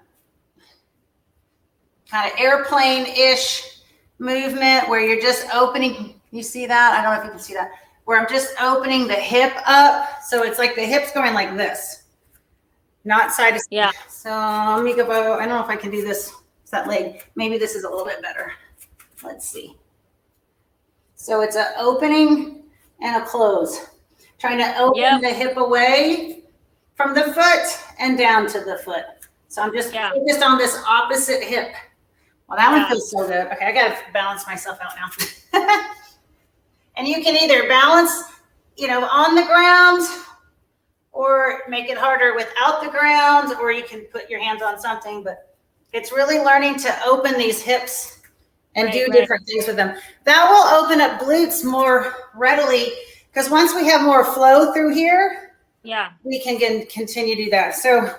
of airplane-ish movement where you're just opening. You see that? I don't know if you can see that. where I'm just opening the hip up. So it's like the hip's going like this, not side to side. Yeah. So let me go, I don't know if I can do this. It's that leg. Maybe this is a little bit better. Let's see. So it's an opening and a close. Trying to open the hip away from the foot and down to the foot. So I'm just focused on this opposite hip. Well, that one feels so good. Okay, I gotta balance myself out now. And you can either balance, on the ground, or make it harder without the ground, or you can put your hands on something. But it's really learning to open these hips and do different things with them. That will open up glutes more readily, because once we have more flow through here, we can continue to do that. So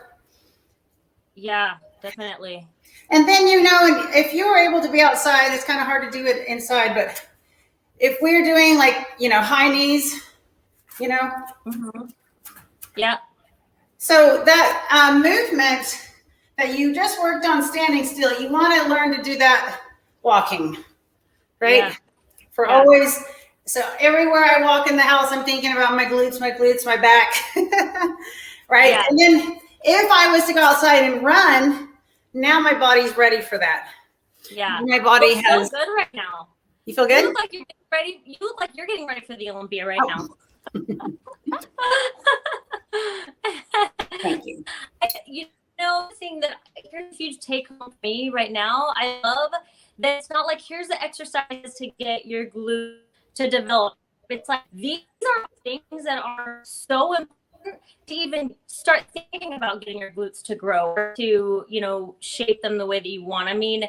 yeah, definitely. And then, if you were able to be outside, it's kind of hard to do it inside, but if we're doing like, high knees, Mm-hmm. Yeah. So that movement that you just worked on standing still, you want to learn to do that walking, right? Yeah. Always. So everywhere I walk in the house, I'm thinking about my glutes, my back, right? Yeah. And then if I was to go outside and run, now my body's ready for that. Yeah. My body has. So good right now. You feel good? You look like you're getting ready. You look like you're getting ready for the Olympia right now. Thank you. Thing that here's a huge take home for me right now. I love that it's not like here's the exercises to get your glute to develop. It's like these are things that are so important to even start thinking about getting your glutes to grow or to, shape them the way that you want. I mean,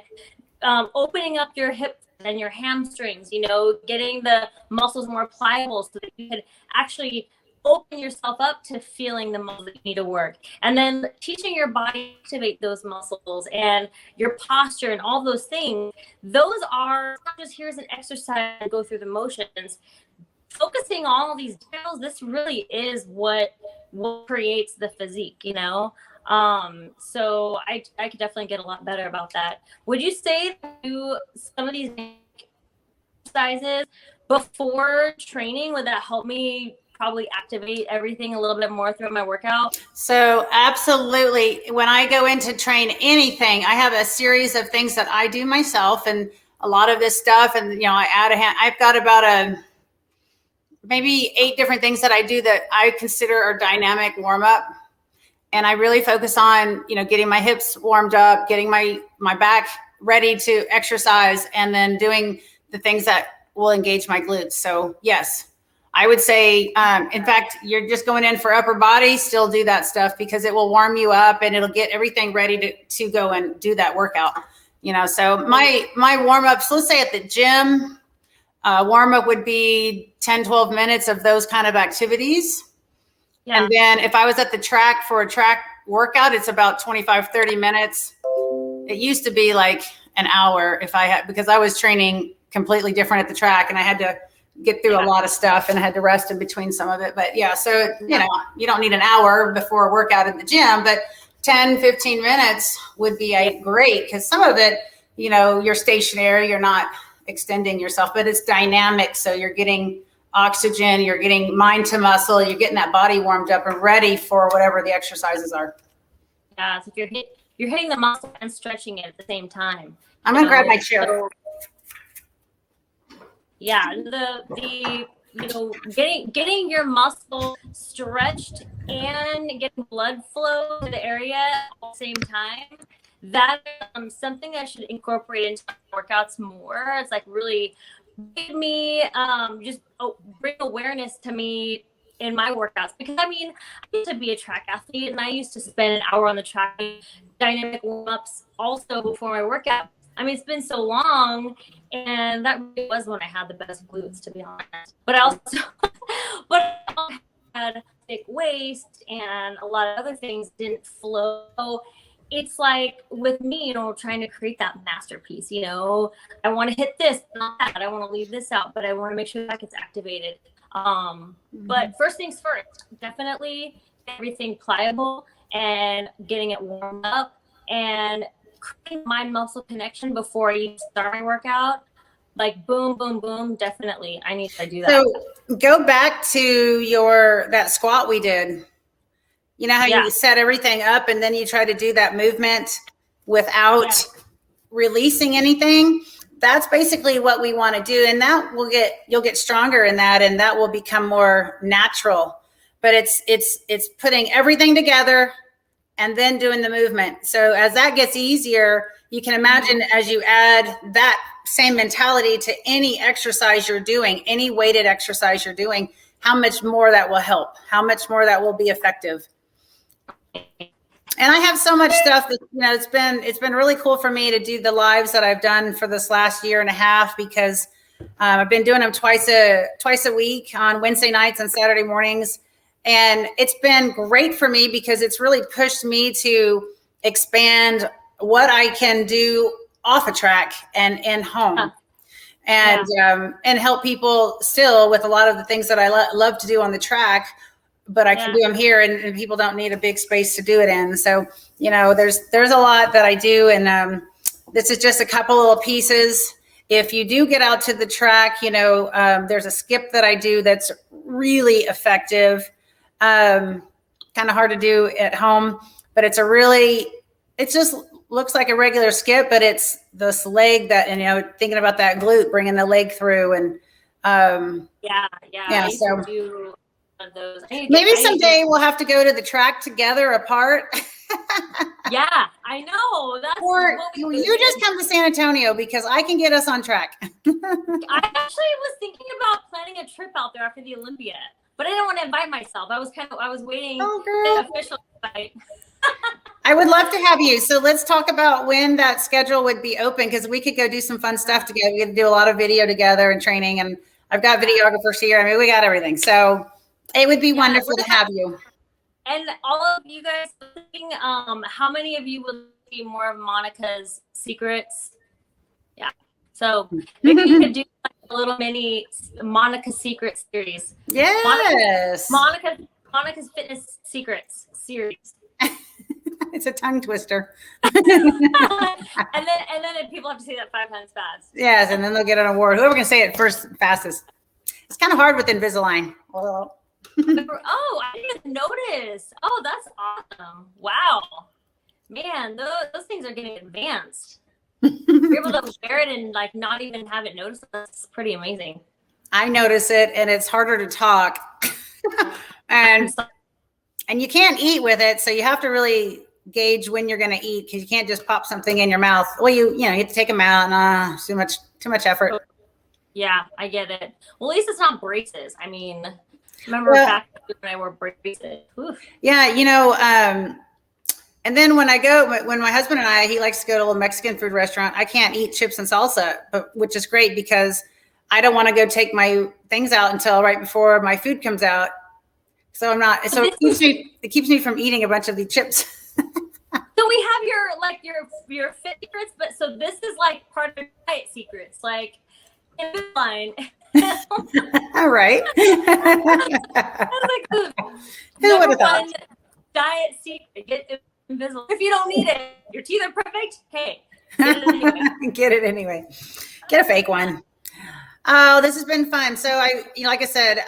opening up your hips and your hamstrings, getting the muscles more pliable so that you can actually open yourself up to feeling the muscles that you need to work. And then teaching your body to activate those muscles and your posture and all those things. Those are not just here's an exercise and go through the motions. Focusing on all these details, this really is what creates the physique, So I could definitely get a lot better about that. Would you say that you some of these exercises before training, would that help me probably activate everything a little bit more through my workout? So absolutely. When I go in to train anything, I have a series of things that I do myself, and a lot of this stuff, and I add I've got about maybe 8 different things that I do that I consider are dynamic warm up. And I really focus on, getting my hips warmed up, getting my back ready to exercise, and then doing the things that will engage my glutes. So yes, I would say, in fact, you're just going in for upper body, still do that stuff because it will warm you up and it'll get everything ready to go and do that workout. So my warm-ups, let's say at the gym, warm-up would be 10, 12 minutes of those kind of activities. Yeah. And then if I was at the track for a track workout, it's about 25, 30 minutes. It used to be like an hour because I was training completely different at the track and I had to get through a lot of stuff and I had to rest in between some of it. But yeah, so, you don't need an hour before a workout in the gym, but 10, 15 minutes would be great because some of it, you're stationary, you're not extending yourself, but it's dynamic. So you're getting oxygen, you're getting mind to muscle, you're getting that body warmed up and ready for whatever the exercises are. Yeah, so if you're hitting the muscle and stretching it at the same time. I'm gonna grab my chair. So, yeah, getting your muscle stretched and getting blood flow to the area at the same time. That something that I should incorporate into workouts more. It's like really made me bring awareness to me in my workouts, because I used to be a track athlete and I used to spend an hour on the track, dynamic warm-ups also before my workout. It's been so long, and that really was when I had the best glutes, to be honest. But I also had thick waist and a lot of other things didn't flow. It's like with me, trying to create that masterpiece, I want to hit this, not that. I want to leave this out, but I want to make sure that gets activated. But first things first, definitely everything pliable and getting it warmed up and creating mind-muscle connection before you start my workout. like boom, boom, boom. Definitely. I need to do that. So go back to that squat we did. You know how you set everything up and then you try to do that movement without releasing anything? That's basically what we want to do. And that you'll get stronger in that, and that will become more natural. But it's putting everything together and then doing the movement. So as that gets easier, you can imagine as you add that same mentality to any exercise you're doing, any weighted exercise you're doing, how much more that will help, how much more that will be effective. And I have so much stuff that, it's been really cool for me to do the lives that I've done for this last year and a half, because I've been doing them twice a week on Wednesday nights and Saturday mornings. And it's been great for me because it's really pushed me to expand what I can do off a track and in home. And help people still with a lot of the things that I love to do on the track, but I can do them here, and people don't need a big space to do it in. So, there's a lot that I do, and this is just a couple little pieces. If you do get out to the track, there's a skip that I do that's really effective. Kind of hard to do at home, but it just looks like a regular skip, but it's this leg that, thinking about that glute, bringing the leg through, and I used to do those. Maybe someday we'll have to go to the track together apart. Yeah, I know. That's or you just come to San Antonio, because I can get us on track. I actually was thinking about planning a trip out there after the Olympia, but I didn't want to invite myself. I was waiting for the official invite. I would love to have you. So let's talk about when that schedule would be open, because we could go do some fun stuff together. We could do a lot of video together and training, and I've got videographers here. I mean, we got everything. So it would be wonderful to have you. And all of you guys listening, how many of you would see more of Monica's secrets? Yeah. So maybe you could do like a little mini Monica Secret series. Yes. Monica's Fitness Secrets series. It's a tongue twister. and then people have to say that 5 times fast. Yes, and then they'll get an award. Whoever can say it first fastest. It's kind of hard with Invisalign. Oh, I didn't notice. Oh, that's awesome. Wow. Man, those things are getting advanced. You're able to wear it and like not even have it noticed. That's pretty amazing. I notice it, and it's harder to talk. and you can't eat with it, so you have to really gauge when you're going to eat, because you can't just pop something in your mouth. Well, you have to take them out, and too much effort. Yeah, I get it. Well, at least it's not braces. I mean, remember back when I wore braces. Oof. Yeah, and then when my husband and he likes to go to a little Mexican food restaurant, I can't eat chips and salsa, which is great because I don't want to go take my things out until right before my food comes out. So I'm not. So it keeps me from eating a bunch of the chips. So we have your fit secrets, but so this is like part of your diet secrets, like in this line. All right. Who would have thought? Diet secret. Get invisible. If you don't need it, your teeth are perfect. Hey, get it anyway. Get it anyway. Get a fake one. Oh, this has been fun. So like I said,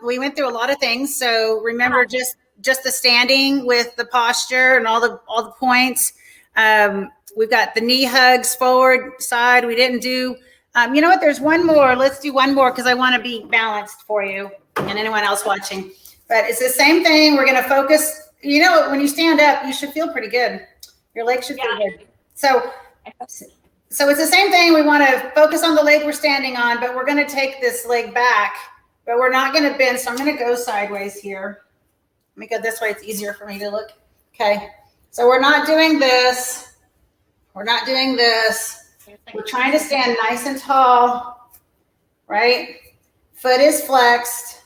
we went through a lot of things. So remember just the standing with the posture and all the points. We've got the knee hugs forward, side. We didn't do, you know what? There's one more. Let's do one more because I want to be balanced for you and anyone else watching. But it's the same thing. We're going to focus. You know, when you stand up, you should feel pretty good. Your legs should feel good. So it's the same thing. We want to focus on the leg we're standing on, but we're going to take this leg back, but we're not going to bend. So I'm going to go sideways here. Let me go this way. It's easier for me to look. Okay. So we're not doing this. We're not doing this. We're trying to stand nice and tall, right? Foot is flexed.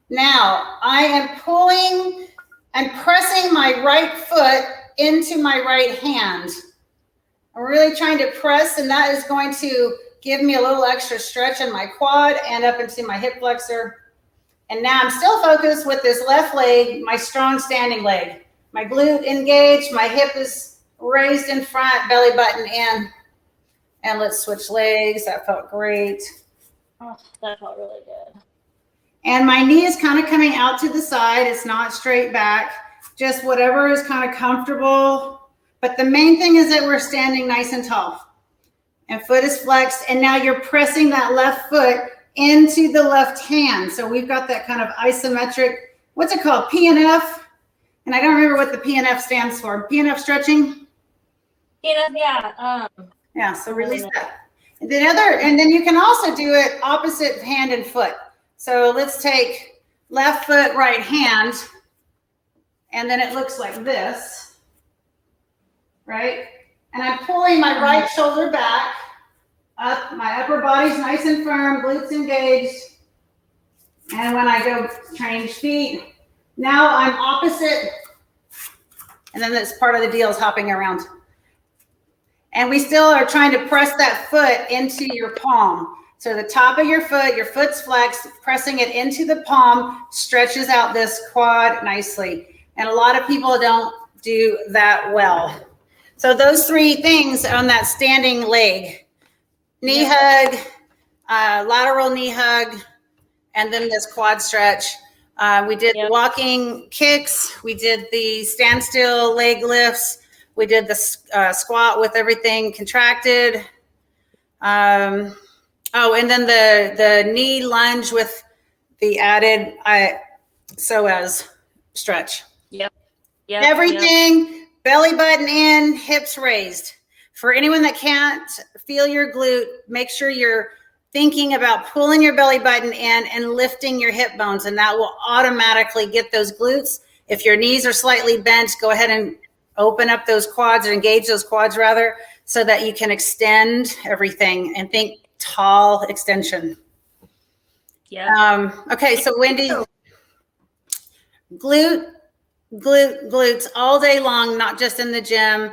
Now I am pulling and pressing my right foot into my right hand. I'm really trying to press, and that is going to give me a little extra stretch in my quad and up into my hip flexor. And now I'm still focused with this left leg, my strong standing leg. My glute engaged, my hip is raised in front, belly button in. And let's switch legs. That felt great. Oh, that felt really good. And my knee is kind of coming out to the side. It's not straight back, just whatever is kind of comfortable. But the main thing is that we're standing nice and tall. And foot is flexed. And now you're pressing that left foot into the left hand. So we've got that kind of isometric, what's it called? PNF. And I don't remember what the PNF stands for. PNF stretching? PNF, yeah. Yeah, so release that. And then you can also do it opposite hand and foot. So let's take left foot, right hand, and then it looks like this, right? And I'm pulling my right shoulder back, up, my upper body's nice and firm, glutes engaged. And when I go change feet, now I'm opposite, and then that's part of the deal is hopping around. And we still are trying to press that foot into your palm. So the top of your foot's flexed, pressing it into the palm, stretches out this quad nicely. And a lot of people don't do that well. So those three things on that standing leg, knee hug, lateral knee hug, and then this quad stretch. We did walking kicks. We did the standstill leg lifts. We did the squat with everything contracted. And then the knee lunge with the added psoas stretch. Yep. Everything, belly button in, hips raised. For anyone that can't feel your glute, make sure you're thinking about pulling your belly button in and lifting your hip bones, and that will automatically get those glutes. If your knees are slightly bent, go ahead and open up those quads, or engage those quads rather, so that you can extend everything and think tall extension. Okay, so Wendy, glutes all day long, not just in the gym.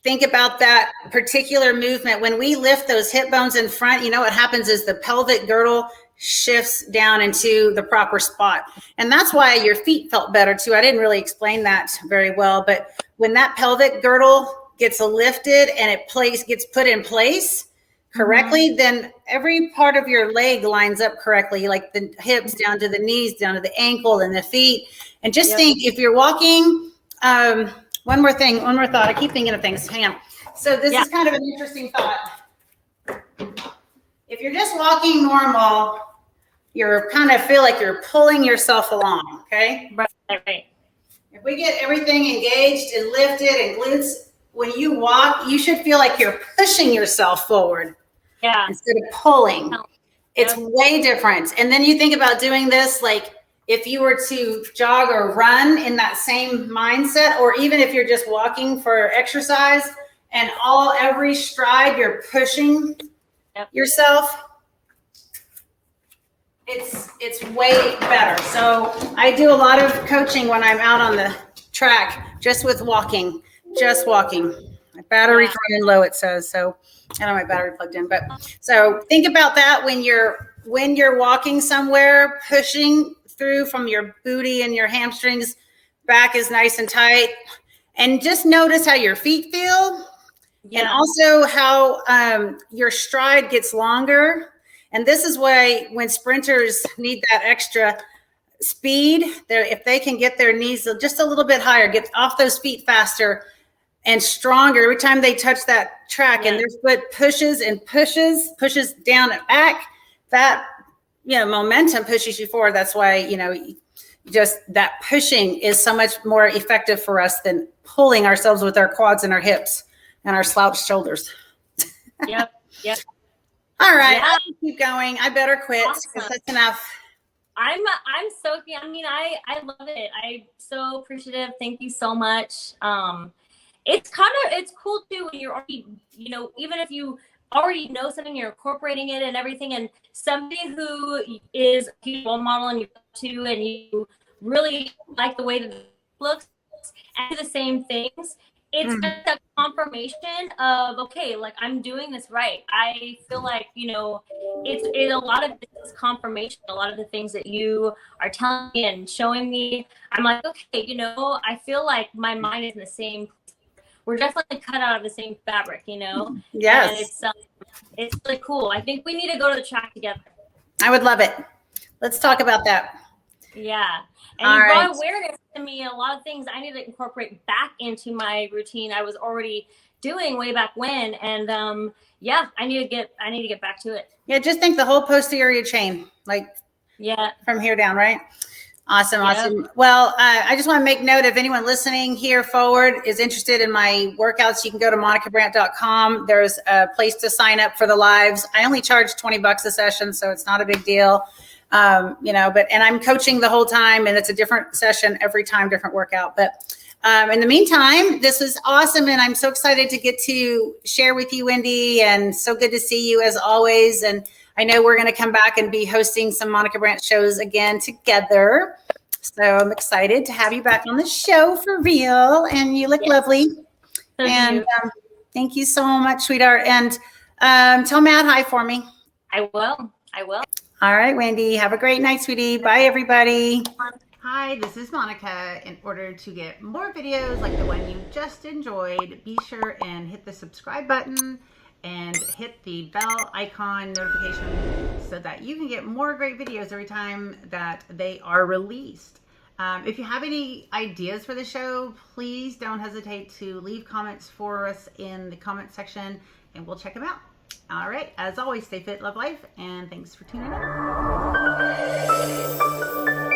Think about that particular movement. When we lift those hip bones in front, you know what happens is the pelvic girdle shifts down into the proper spot. And that's why your feet felt better too. I didn't really explain that very well, but when that pelvic girdle gets lifted and it gets put in place correctly, then every part of your leg lines up correctly, like the hips down to the knees, down to the ankle and the feet. And just think, if you're walking, one more thought. I keep thinking of things. Hang on. So this is kind of an interesting thought. If you're just walking normal, you're kind of feel like you're pulling yourself along, okay? Right. If we get everything engaged and lifted and glutes, when you walk, you should feel like you're pushing yourself forward instead of pulling. It's way different. And then you think about doing this, like if you were to jog or run in that same mindset, or even if you're just walking for exercise, and every stride you're pushing yourself, it's way better. So I do a lot of coaching when I'm out on the track, just with walking. My battery's running low, it says. So I don't have my battery plugged in, but so think about that when you're walking somewhere, pushing through from your booty and your hamstrings, back is nice and tight, and just notice how your feet feel, and also how your stride gets longer. And this is why when sprinters need that extra speed, if they can get their knees just a little bit higher, get off those feet faster and stronger every time they touch that track, and their foot pushes down and back, that momentum pushes you forward. That's why just that pushing is so much more effective for us than pulling ourselves with our quads and our hips and our slouched shoulders. Yep. All right, I'll keep going. I better quit because that's enough. I'm so, I love it. I'm so appreciative. Thank you so much. It's cool too when you're already, even if you already know something, you're incorporating it and everything, and somebody who is a role model and you to, and you really like the way that it looks and do the same things. It's just a confirmation of, okay, like I'm doing this right. I feel like, it's a lot of this confirmation, a lot of the things that you are telling me and showing me. I'm like, okay, I feel like my mind is in the same place we're definitely cut out of the same fabric, you know? Yes. And it's really cool. I think we need to go to the track together. I would love it. Let's talk about that. Yeah. And you brought awareness to me. A lot of things I need to incorporate back into my routine I was already doing way back when. And yeah, I need to get back to it. Yeah, just think the whole posterior chain, like from here down, right? Awesome. Well, I just want to make note, if anyone listening here forward is interested in my workouts, you can go to monicabrant.com. There's a place to sign up for the lives. I only charge $20 a session, so it's not a big deal. And I'm coaching the whole time, and it's a different session every time, different workout. But in the meantime, this was awesome, and I'm so excited to get to share with you, Wendy, and so good to see you as always. And I know we're going to come back and be hosting some Monica Brant shows again together. So I'm excited to have you back on the show for real. And you look lovely. And thank you so much, sweetheart. And tell Matt hi for me. I will. All right, Wendy. Have a great night, sweetie. Bye, everybody. Hi, this is Monica. In order to get more videos like the one you just enjoyed, be sure and hit the subscribe button and hit the bell icon notification so that you can get more great videos every time that they are released. If you have any ideas for the show, please don't hesitate to leave comments for us in the comment section and we'll check them out. All right, as always, stay fit, love life, and thanks for tuning in.